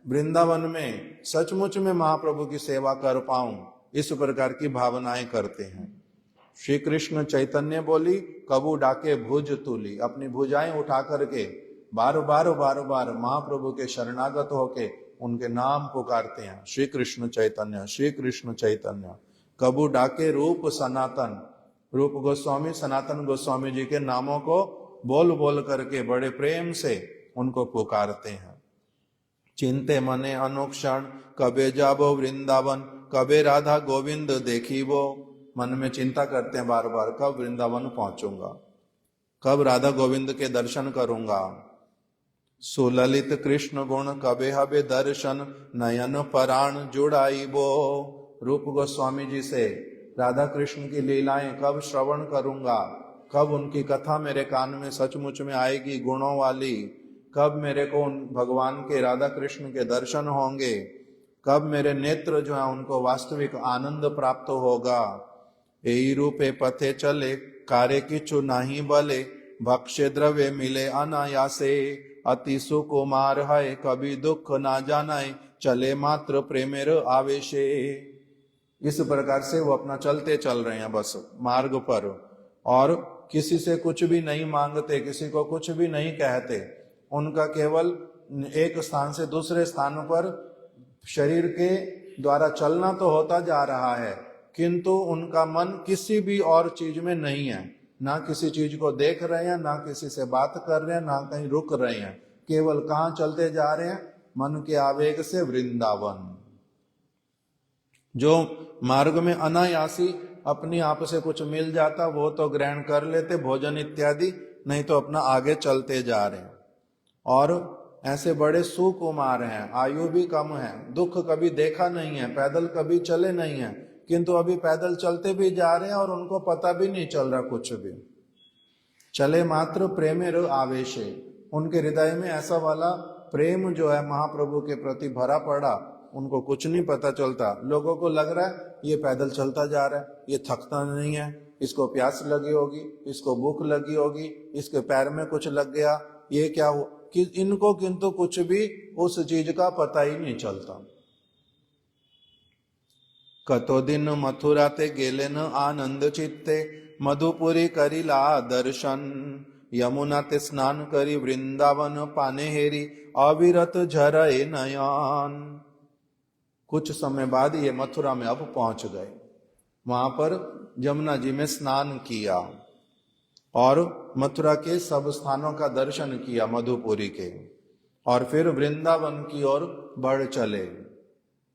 वृंदावन में सचमुच में महाप्रभु की सेवा कर पाऊं, इस प्रकार की भावनाएं करते हैं। श्री कृष्ण चैतन्य बोली कबू डाके भुज तुली, अपनी भुजाएं उठा करके बार बार महाप्रभु के शरणागत होके उनके नाम पुकारते हैं, श्री कृष्ण चैतन्य श्री कृष्ण चैतन्य। कबू डाके रूप सनातन, रूप गोस्वामी सनातन गोस्वामी जी के नामों को बोल बोल करके बड़े प्रेम से उनको पुकारते हैं। चिंते मने अनुक्षण कबे जाबो वृंदावन, कबे राधा गोविंद देखी वो। मन में चिंता करते हैं बार बार, कब वृंदावन पहुंचूंगा, कब राधा गोविंद के दर्शन करूंगा। सुललित कृष्ण गुण कबे हबे दर्शन, नयन पराण जुड़ाई वो। रूप गोस्वामी जी से राधा कृष्ण की लीलाएं कब श्रवण करूंगा, कब उनकी कथा मेरे कान में सचमुच में आएगी गुणों वाली, कब मेरे को उन भगवान के राधा कृष्ण के दर्शन होंगे, कब मेरे नेत्र जो है उनको वास्तविक आनंद प्राप्त होगा। यही रूपे पथे चले कार्य किचु नाही बले, भक्ष्य द्रव्य मिले अनायासे, अति सुकुमार है कभी दुख ना जानाए, चले मात्र प्रेमेर आवेशे। इस प्रकार से वो अपना चलते चल रहे हैं बस मार्ग पर, और किसी से कुछ भी नहीं मांगते, किसी को कुछ भी नहीं कहते। उनका केवल एक स्थान से दूसरे स्थान पर शरीर के द्वारा चलना तो होता जा रहा है, किंतु उनका मन किसी भी और चीज में नहीं है, ना किसी चीज को देख रहे हैं, ना किसी से बात कर रहे हैं, ना कहीं रुक रहे हैं, केवल कहाँ चलते जा रहे हैं, मन के आवेग से वृंदावन। जो मार्ग में अनायासी अपनी आप से कुछ मिल जाता वो तो ग्रहण कर लेते भोजन इत्यादि, नहीं तो अपना आगे चलते जा रहे हैं। और ऐसे बड़े सुकुमार हैं, आयु भी कम है, दुख कभी देखा नहीं है, पैदल कभी चले नहीं है, किंतु अभी पैदल चलते भी जा रहे हैं और उनको पता भी नहीं चल रहा कुछ भी। चले मात्र प्रेमेर आवेशे, उनके हृदय में ऐसा वाला प्रेम जो है महाप्रभु के प्रति भरा पड़ा, उनको कुछ नहीं पता चलता। लोगों को लग रहा है ये पैदल चलता जा रहा है, ये थकता नहीं है, इसको प्यास लगी होगी, इसको भूख लगी होगी, इसके पैर में कुछ लग गया, ये क्या हो कि इनको किंतु कुछ भी उस चीज का पता ही नहीं चलता। कतो दिन मथुरा ते गेले न आनंद चित्ते, मधुपुरी करिला दर्शन, यमुना ते स्नान करी वृंदावन पाने हेरी, अविरत झरए नयन। कुछ समय बाद ये मथुरा में अब पहुंच गए, वहां पर यमुना जी में स्नान किया और मथुरा के सब स्थानों का दर्शन किया मधुपुरी के, और फिर वृंदावन की ओर बढ़ चले।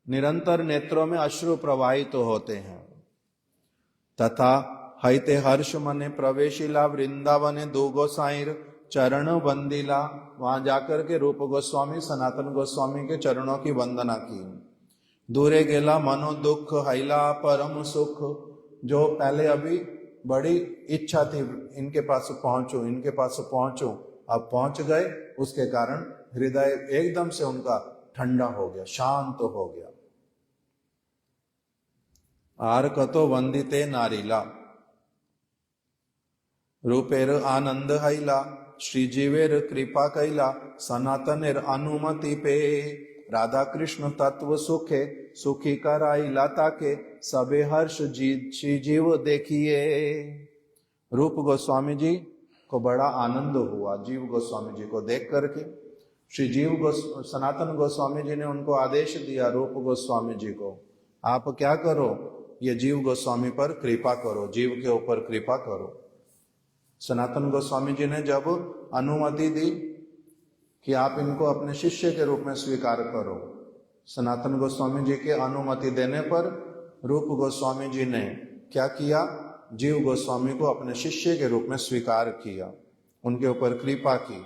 निरंतर नेत्रों में अश्रु प्रवाहित होते हैं। तथा हईते हर्ष मने प्रवेशिला वृंदावने दो गोसाईर चरण वंदिला, वहां जाकर के रूप गोस्वामी सनातन गोस्वामी के चरणों की वंदना की। दूरे गेला मनो दुख हैला परम सुख, जो पहले अभी बड़ी इच्छा थी इनके पास पहुंचो, अब पहुंच गए, उसके कारण हृदय एकदम से उनका ठंडा हो गया, शांत हो गया। आर कतो वंदिते नारीला, रूपेर आनंद हैला, श्रीजीवेर कृपा कैला, सनातनेर अनुमति पे, राधा कृष्ण तत्व सुखे, सुखी कराइला ताके, सबे हर्ष जीव देखिए। रूप गोस्वामी जी को बड़ा आनंद हुआ जीव गोस्वामी जी को देख करके। श्री सनातन गोस्वामी जी ने उनको आदेश दिया रूप गोस्वामी जी को, आप क्या करो, ये जीव गोस्वामी पर कृपा करो, जीव के ऊपर कृपा करो। सनातन गोस्वामी जी ने जब अनुमति दी कि आप इनको अपने शिष्य के रूप में स्वीकार करो, सनातन गोस्वामी जी के अनुमति देने पर रूप गोस्वामी जी ने क्या किया, जीव गोस्वामी को अपने शिष्य के रूप में स्वीकार किया, उनके ऊपर कृपा की।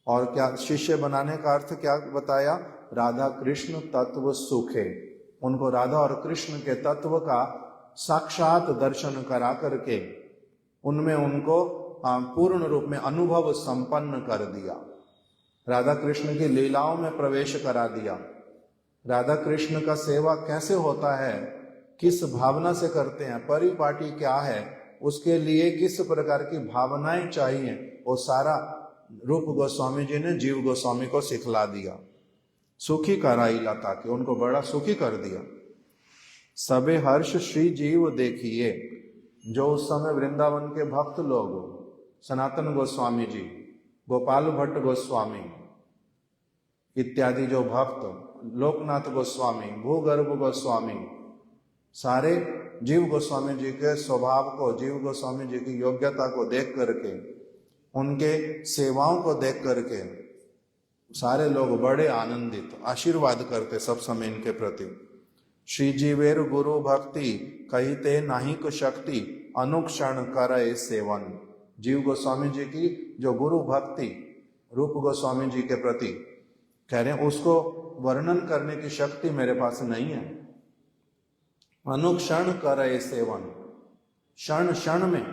और क्या शिष्य बनाने का अर्थ क्या बताया, राधा कृष्ण तत्व सुखे, उनको राधा और कृष्ण के तत्व का साक्षात दर्शन करा करके उनमें उनको पूर्ण रूप में अनुभव संपन्न कर दिया, राधा कृष्ण की लीलाओं में प्रवेश करा दिया। राधा कृष्ण का सेवा कैसे होता है, किस भावना से करते हैं, परिपाटी क्या है, उसके लिए किस प्रकार की भावनाएं चाहिए, वो सारा रूप गोस्वामी जी ने जीव गोस्वामी को सिखला दिया। सुखी कराइला ताकि उनको बड़ा सुखी कर दिया। सबे हर्ष श्री जीव देखिए, जो उस समय वृंदावन के भक्त लोग, सनातन गोस्वामी जी, गोपाल भट्ट गोस्वामी इत्यादि जो भक्त, लोकनाथ गोस्वामी, भूगर्भ गोस्वामी, सारे जीव गोस्वामी जी के स्वभाव को, जीव गोस्वामी जी की योग्यता को देख करके, उनके सेवाओं को देख करके सारे लोग बड़े आनंदित, आशीर्वाद करते सब समय इनके प्रति। श्री जीवेर गुरु भक्ति कहते नाहिक शक्ति, अनुक्षण करे सेवन। जीव गोस्वामी जी की जो गुरु भक्ति रूप गोस्वामी जी के प्रति कह रहे हैं, उसको वर्णन करने की शक्ति मेरे पास नहीं है। अनुक्षण करे सेवन, क्षण क्षण में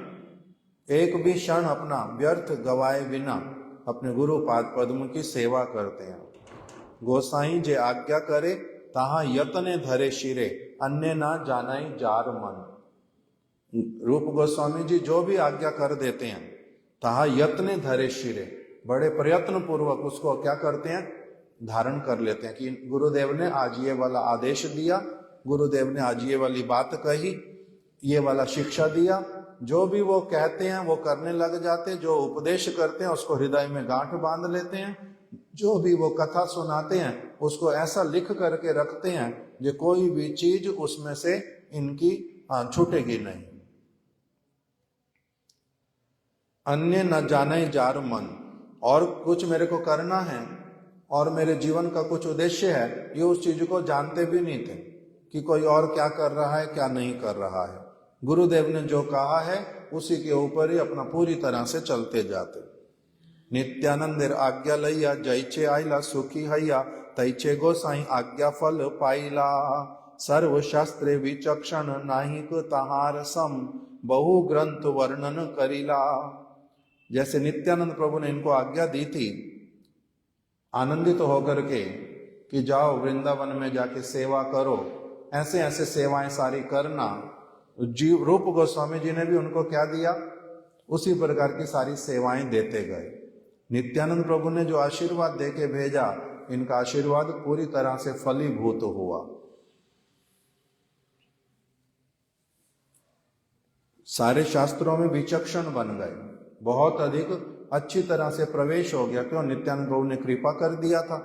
एक भी क्षण अपना व्यर्थ गवाए बिना अपने गुरु पाद पद्म की सेवा करते हैं। गोसाई जे आज्ञा करे ताहा यतने धरे शिरे, अन्य ना जानाई जार मन। रूप गोस्वामी जी जो भी आज्ञा कर देते हैं, ताहा यत्ने धरे शिरे, बड़े प्रयत्न पूर्वक उसको क्या करते हैं, धारण कर लेते हैं कि गुरुदेव ने आज ये वाला आदेश दिया, गुरुदेव ने आज ये वाली बात कही, ये वाला शिक्षा दिया, जो भी वो कहते हैं वो करने लग जाते, जो उपदेश करते हैं उसको हृदय में गांठ बांध लेते हैं, जो भी वो कथा सुनाते हैं उसको ऐसा लिख करके रखते हैं जो कोई भी चीज उसमें से इनकी छूटेगी नहीं। अन्य न जाने जार मन, और कुछ मेरे को करना है और मेरे जीवन का कुछ उद्देश्य है, ये उस चीज को जानते भी नहीं थे कि कोई और क्या कर रहा है क्या नहीं कर रहा है। गुरुदेव ने जो कहा है उसी के ऊपर ही अपना पूरी तरह से चलते जाते। नित्यानंदेर आज्ञा लैया जैचे आइला सुखी हैया तैचे गोसाई आज्ञा फल पाइला सर्व शास्त्रे विचक्षण नाहिक तहार सम बहु ग्रंथ वर्णन करिला। जैसे नित्यानंद प्रभु ने इनको आज्ञा दी थी आनंदित होकर के कि जाओ वृंदावन में जाके सेवा करो, ऐसे ऐसे सेवाएं सारी करना। जीव रूप गोस्वामी जी ने भी उनको क्या दिया, उसी प्रकार की सारी सेवाएं देते गए। नित्यानंद प्रभु ने जो आशीर्वाद देके भेजा, इनका आशीर्वाद पूरी तरह से फलीभूत हुआ। सारे शास्त्रों में विचक्षण बन गए, बहुत अधिक अच्छी तरह से प्रवेश हो गया। क्यों? नित्यानंद प्रभु ने कृपा कर दिया था,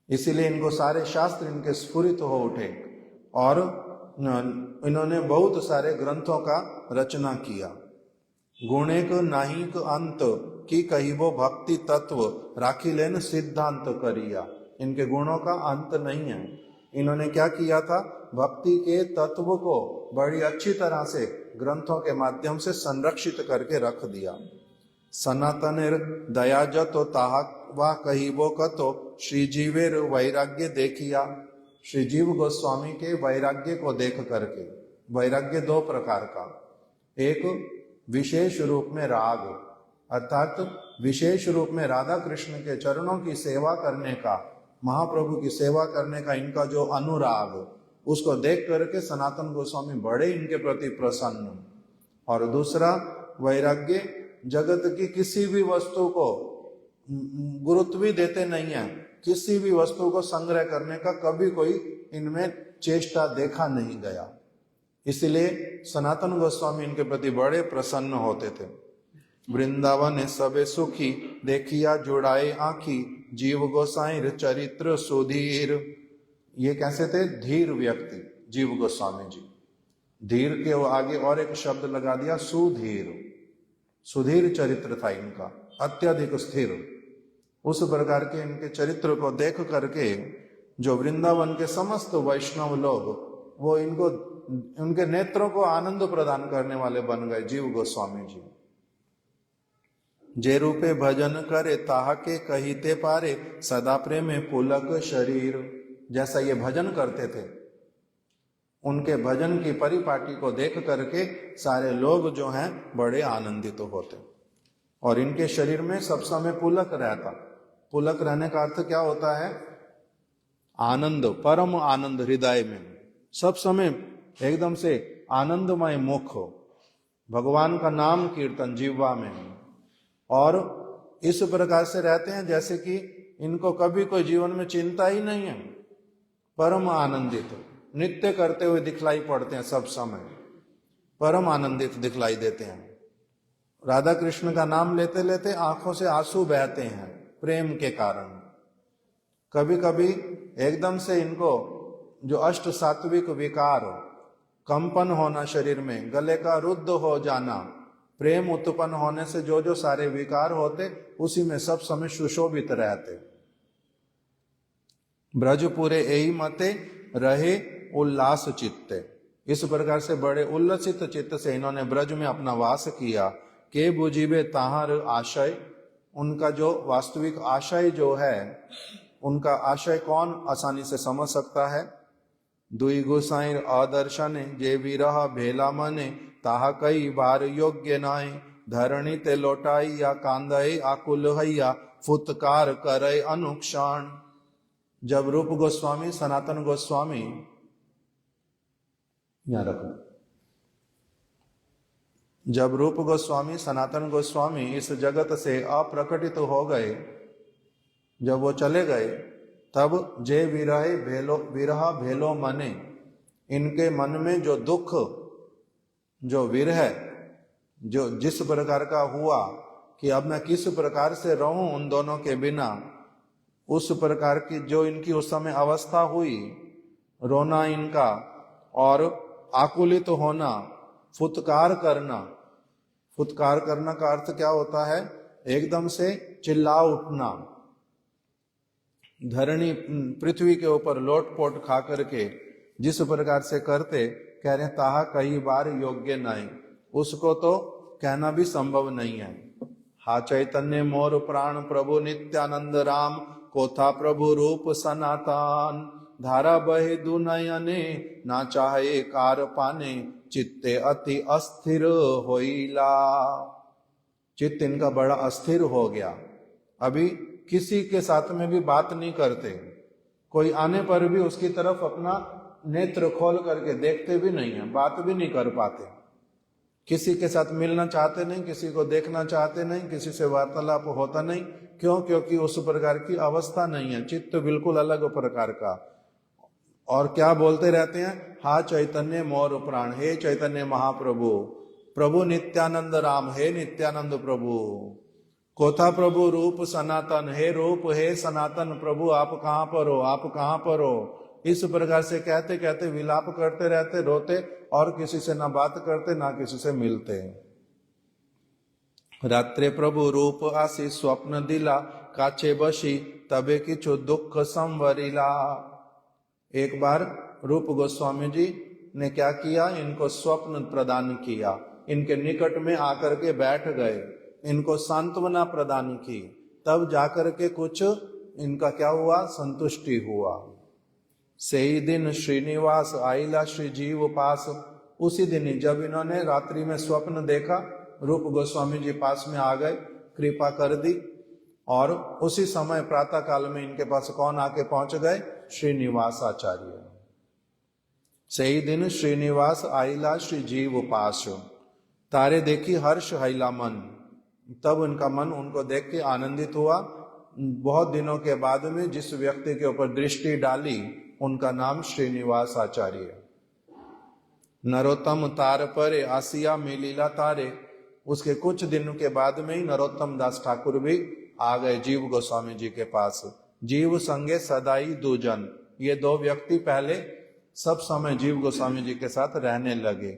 इसीलिए इनको सारे शास्त्र इनके स्फुरित हो उठे और इन्होंने बहुत सारे ग्रंथों का रचना किया। गुणेक नाहिक अंत की कहिबो भक्ति तत्व राखी लेन सिद्धांत करिया। इनके गुणों का अंत नहीं है। इन्होंने क्या किया था, भक्ति के तत्व को बड़ी अच्छी तरह से ग्रंथों के माध्यम से संरक्षित करके रख दिया। सनातनेर दयाजतो ताहा वा कहिबो कतो श्रीजीवेर वैराग्य देखिया। श्रीजीव गोस्वामी के वैराग्य को देख करके, वैराग्य दो प्रकार का, एक विशेष रूप में राग, अर्थात विशेष रूप में राधा कृष्ण के चरणों की सेवा करने का, महाप्रभु की सेवा करने का इनका जो अनुराग, उसको देख करके सनातन गोस्वामी बड़े इनके प्रति प्रसन्न। और दूसरा वैराग्य, जगत की किसी भी वस्तु को गुरुत्व भी देते नहीं है, किसी भी वस्तु को संग्रह करने का कभी कोई इनमें चेष्टा देखा नहीं गया। इसलिए सनातन गोस्वामी इनके प्रति बड़े प्रसन्न होते थे। वृंदावन सबे सुखी देखिया जुड़ाए आंखी जीव गोसाई चरित्र सुधीर। ये कैसे थे? धीर व्यक्ति जीव गोस्वामी जी। धीर के आगे और एक शब्द लगा दिया, सुधीर। सुधीर चरित्र था इनका, अत्यधिक स्थिर। उस प्रकार के इनके चरित्र को देख करके जो वृंदावन के समस्त वैष्णव लोग, वो इनको, उनके नेत्रों को आनंद प्रदान करने वाले बन गए जीव गोस्वामी जी। जे रूपे भजन करे ताहा के कहिते पारे सदा प्रेमे पुलक शरीर। जैसा ये भजन करते थे, उनके भजन की परिपाटी को देख करके सारे लोग जो हैं बड़े आनंदित होते। और इनके शरीर में सब समय पुलक रहता। पुलक रहने का अर्थ क्या होता है? आनंद, परम आनंद हृदय में, सब समय एकदम से आनंदमय मुख हो, भगवान का नाम कीर्तन जीवा में, और इस प्रकार से रहते हैं जैसे कि इनको कभी कोई जीवन में चिंता ही नहीं है। परम आनंदित नृत्य करते हुए दिखलाई पड़ते हैं, सब समय परम आनंदित दिखलाई देते हैं। राधा कृष्ण का नाम लेते लेते आंखों से आंसू बहते हैं प्रेम के कारण। कभी कभी एकदम से इनको जो अष्ट सात्विक विकार, कंपन होना शरीर में, गले का रुद्ध हो जाना, प्रेम उत्पन्न होने से जो जो सारे विकार होते, उसी में सब समय सुशोभित रहते। ब्रजपुरे एही मते रहे उल्लास चित्ते। इस प्रकार से बड़े उल्लसित चित्त से इन्होंने ब्रज में अपना वास किया। के बुझिबे ताहार आशय। उनका जो वास्तविक आशय जो है, उनका आशय कौन आसानी से समझ सकता है? दुई गोसाईर आदर्शने जे विरह भेला मने ताहा कई बार योग्य नाय। धरणी ते लौटाई या कांदय आकुल हैया फुतकार करे अनुक्षण। जब रूप गोस्वामी, सनातन गोस्वामी, यहाँ रखो, जब रूप गोस्वामी, सनातन गोस्वामी इस जगत से अप्रकटित हो गए, जब वो चले गए, तब जे विरह भेलो मने, इनके मन में जो दुख, जो विरह, जो जिस प्रकार का हुआ कि अब मैं किस प्रकार से रहूं उन दोनों के बिना, उस प्रकार की जो इनकी उस समय अवस्था हुई, रोना इनका और आकुलित होना, फुतकार करना। फुतकार करना का अर्थ क्या होता है? एकदम से चिल्ला उठना। धरणी पृथ्वी के ऊपर लोटपोट खा करके जिस प्रकार से करते, कह रहे ताहा कई बार योग्य नहीं, उसको तो कहना भी संभव नहीं है। हा चैतन्य मोर प्राण प्रभु नित्यानंद राम, कोथा प्रभु रूप सनातन, धारा बहे दुनयने ना चाहे कार पाने, चित्ते अति अस्थिर होइला। चित्त इनका बड़ा अस्थिर हो गया, अभी किसी के साथ में भी बात नहीं करते, कोई आने पर भी उसकी तरफ अपना नेत्र खोल करके देखते भी नहीं है, बात भी नहीं कर पाते, किसी के साथ मिलना चाहते नहीं, किसी को देखना चाहते नहीं, किसी से वार्तालाप होता नहीं। क्यों? क्योंकि उस प्रकार की अवस्था नहीं है, चित्त बिल्कुल अलग प्रकार का। और क्या बोलते रहते हैं? हा चैतन्य मोर प्राण, हे चैतन्य महाप्रभु, प्रभु नित्यानंद राम, हे नित्यानंद प्रभु, कोथा प्रभु रूप सनातन, हे रूप हे सनातन प्रभु, आप कहाँ पर हो, आप कहाँ पर हो। इस प्रकार से कहते कहते विलाप करते रहते, रोते, और किसी से ना बात करते ना किसी से मिलते। रात्रे प्रभु रूप आसी, स्वप्न दिला काचे बशी, तबे किछु दुख संवरिला। एक बार रूप गोस्वामी जी ने क्या किया, इनको स्वप्न प्रदान किया, इनके निकट में आकर के बैठ गए, इनको सांत्वना प्रदान की, तब जाकर के कुछ इनका क्या हुआ, संतुष्टि हुआ। सही दिन श्रीनिवास आइला श्री जीव पास, उसी दिन जब इन्होंने रात्रि में स्वप्न देखा, रूप गोस्वामी जी पास में आ गए, कृपा कर दी, और उसी समय प्रातः काल में इनके पास कौन आके पहुंच गए, श्रीनिवास आचार्य। सही दिन श्रीनिवास आइला श्री जीव पास, तारे देखी हर्ष हैला मन, तब उनका मन उनको देख के आनंदित हुआ। बहुत दिनों के बाद में जिस व्यक्ति के ऊपर दृष्टि डाली, उनका नाम श्रीनिवास आचार्य। नरोत्तम तार परे आसिया मिलीला तारे, उसके कुछ दिनों के बाद में ही नरोत्तम दास ठाकुर भी आ गए जीव गोस्वामी जी के पास। जीव संगे सदाई दूजन, ये दो व्यक्ति पहले सब समय जीव गोस्वामी जी के साथ रहने लगे।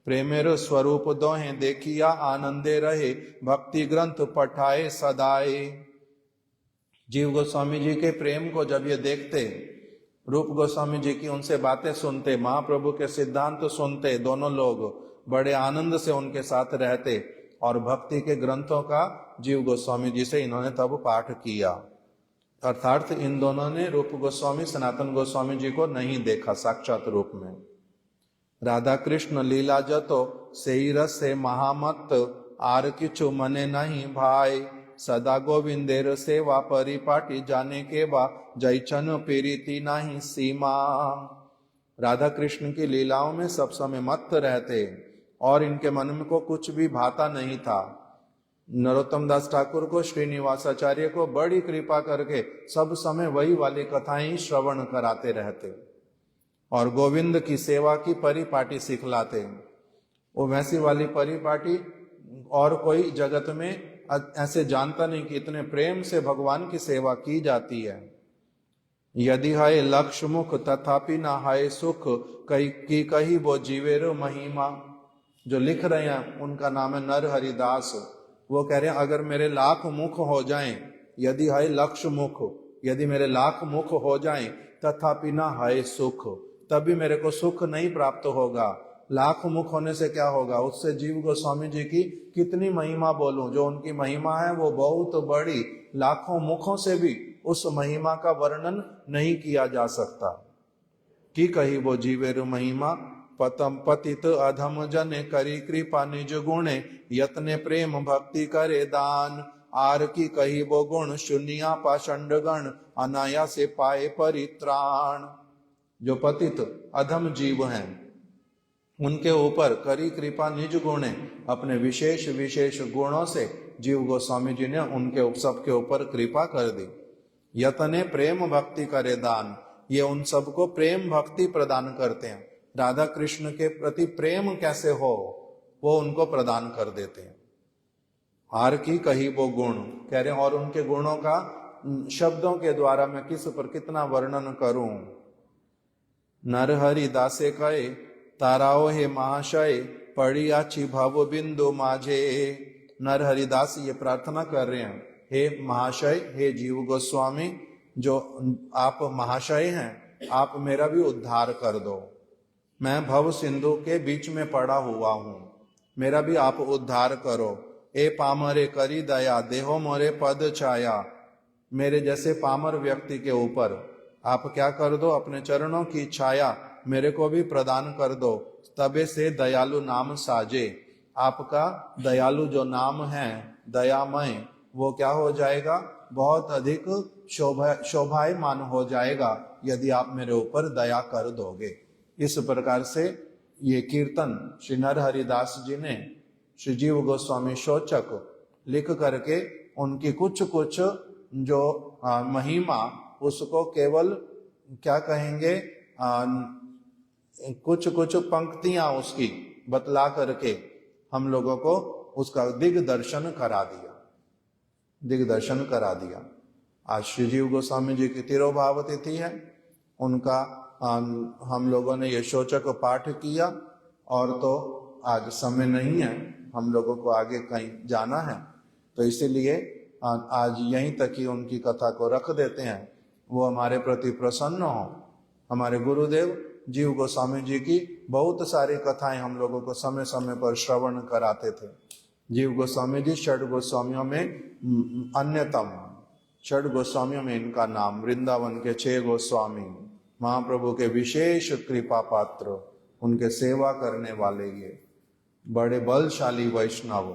प्रेमेर स्वरूप दोहे देखिया आनंदे रहे, भक्ति ग्रंथ पठाए सदाए। जीव गोस्वामी जी के प्रेम को जब ये देखते, रूप गोस्वामी जी की उनसे बातें सुनते, महाप्रभु के सिद्धांत सुनते, दोनों लोग बड़े आनंद से उनके साथ रहते, और भक्ति के ग्रंथों का जीव गोस्वामी जी से इन्होंने तब पाठ किया। अर्थात इन दोनों ने रूप गोस्वामी सनातन गोस्वामी जी को नहीं देखा साक्षात रूप में। राधा कृष्ण लीला जतो सेई रस से महामत, आर किछु मने नहीं भाई, सदा गोविंदेर सेवा परिपाटी, जाने के बा जयचन पीरीति नहीं सीमा। राधा कृष्ण की लीलाओं में सब समय मत्त रहते, और इनके मन में को कुछ भी भाता नहीं था। नरोत्तम दास ठाकुर को, श्रीनिवासाचार्य को बड़ी कृपा करके सब समय वही वाली कथाएं श्रवण कराते रहते, और गोविंद की सेवा की परिपाटी सिखलाते। वो वैसी वाली परिपाटी और कोई जगत में ऐसे जानता नहीं कि इतने प्रेम से भगवान की सेवा की जाती है। यदि है लक्ष्य मुख तथापि ना है सुख, कही कही वो जीवेरो महिमा। जो लिख रहे हैं उनका नाम है नर हरिदास। वो कह रहे हैं अगर मेरे लाख मुख हो जाएं, यदि है लक्ष्य मुख, यदि मेरे लाख मुख हो जाएं, तथापि ना है सुख, तभी मेरे को सुख नहीं प्राप्त होगा। लाख मुख होने से क्या होगा, उससे जीव गोस्वामी जी की कितनी महिमा बोलूं। जो उनकी महिमा है वो बहुत बड़ी, लाखों मुखों से भी उस महिमा का वर्णन नहीं किया जा सकता। की कही वो जीवेरु महिमा, पतम पतित अधम जने करी कृपा निज गुणे, यत्ने प्रेम भक्ति करे दान। आर की कही वो गुण शून्या पाषंड गण, अनाया से पाए परित्राण। जो पतित अधम जीव हैं उनके ऊपर करी कृपा निज गुणे, अपने विशेष विशेष गुणों से जीव गोस्वामी जी ने उनके सबके ऊपर कृपा कर दी। यतने प्रेम भक्ति करे दान, ये उन सबको प्रेम भक्ति प्रदान करते हैं। राधा कृष्ण के प्रति प्रेम कैसे हो वो उनको प्रदान कर देते हैं। हार की कही वो गुण कह रहे हैं, और उनके गुणों का शब्दों के द्वारा मैं किस पर कितना वर्णन करूं। नर हरि दासे कहे ताराओ हे महाशय, पड़ी आची भव बिंदु माझे। नर हरिदास ये प्रार्थना कर रहे हैं, हे महाशय, हे जीव गोस्वामी, जो आप महाशय हैं, आप मेरा भी उद्धार कर दो। मैं भव सिंधु के बीच में पड़ा हुआ हूँ, मेरा भी आप उद्धार करो। ए पामरे करी दया, देहो मोरे पद छाया। मेरे जैसे पामर व्यक्ति के ऊपर आप क्या कर दो, अपने चरणों की छाया मेरे को भी प्रदान कर दो। तबे से दयालु नाम साजे, आपका दयालु जो नाम है दयामय, वो क्या हो जाएगा, बहुत अधिक शोभायमान हो जाएगा यदि आप मेरे ऊपर दया कर दोगे। इस प्रकार से ये कीर्तन श्री नरहरिदास जी ने श्री जीव गोस्वामी शोचक लिख करके उनकी कुछ कुछ जो महिमा, उसको केवल क्या कहेंगे, कुछ कुछ पंक्तियां उसकी बतला करके हम लोगों को उसका दिग्दर्शन करा दिया। आज श्री जीव गोस्वामी जी की तिरोभाव तिथि है, उनका हम लोगों ने ये शोचक पाठ किया। और तो आज समय नहीं है, हम लोगों को आगे कहीं जाना है, तो इसीलिए आज यहीं तक ही उनकी कथा को रख देते हैं। वो हमारे प्रति प्रसन्न हो। हमारे गुरुदेव जीव गोस्वामी जी की बहुत सारी कथाएं हम लोगों को समय समय पर श्रवण कराते थे। जीव गोस्वामी जी षड गोस्वामियों में अन्यतम, षड गोस्वामियों में इनका नाम, वृंदावन के 6 गोस्वामी, महाप्रभु के विशेष कृपा पात्र, उनके सेवा करने वाले ये बड़े बलशाली वैष्णव,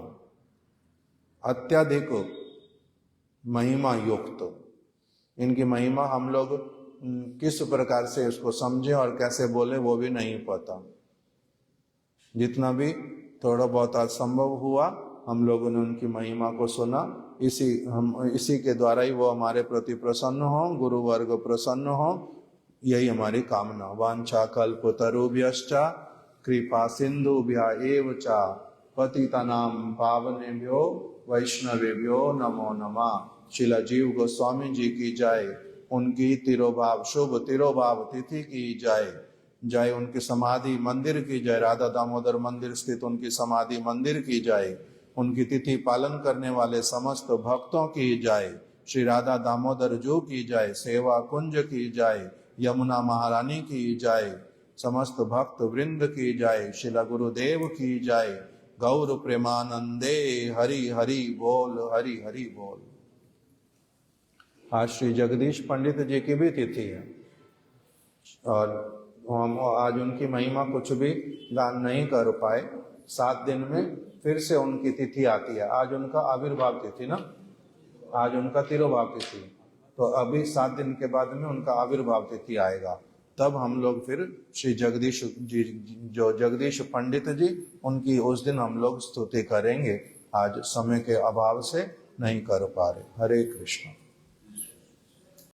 अत्यधिक महिमा युक्त। इनकी महिमा हम लोग किस प्रकार से इसको समझें और कैसे बोले वो भी नहीं पता। जितना भी थोड़ा बहुत आज संभव हुआ हम लोगों ने उनकी महिमा को सुना। इसी के द्वारा ही वो हमारे प्रति प्रसन्न हो, गुरु वर्ग प्रसन्न हो, यही हमारी कामना। वांछा कल्पतरुभ्यश्च कृपा सिंधुभ्य एव च पतितानां पावनेभ्यो वैष्णवेभ्यो नमो नमः। श्रील जीव गोस्वामी जी की जय, उनकी तिरोभाव शुभ तिरोभाव तिथि की जय, जय उनकी समाधि मंदिर की जय, राधा दामोदर मंदिर स्थित उनकी समाधि मंदिर की जय, उनकी तिथि पालन करने वाले समस्त भक्तों की जय, श्री राधा दामोदर जो की जय, सेवा कुंज की जय, यमुना महारानी की जय, समस्त भक्त वृंद की जय, शिला गुरुदेव की जय। गौर प्रेमानंदे हरि हरि बोल, हरि हरि बोल। आज श्री जगदीश पंडित जी की भी तिथि है और हम आज उनकी महिमा कुछ भी गान नहीं कर पाए। 7 दिन में फिर से उनकी तिथि आती है। आज उनका आविर्भाव तिथि ना, आज उनका तिरोभाव तिथि, तो अभी 7 दिन के बाद में उनका आविर्भाव तिथि आएगा। तब हम लोग फिर श्री जगदीश जी, जो जगदीश पंडित जी, उनकी उस दिन हम लोग स्तुति करेंगे। आज समय के अभाव से नहीं कर पा रहे। हरे कृष्ण।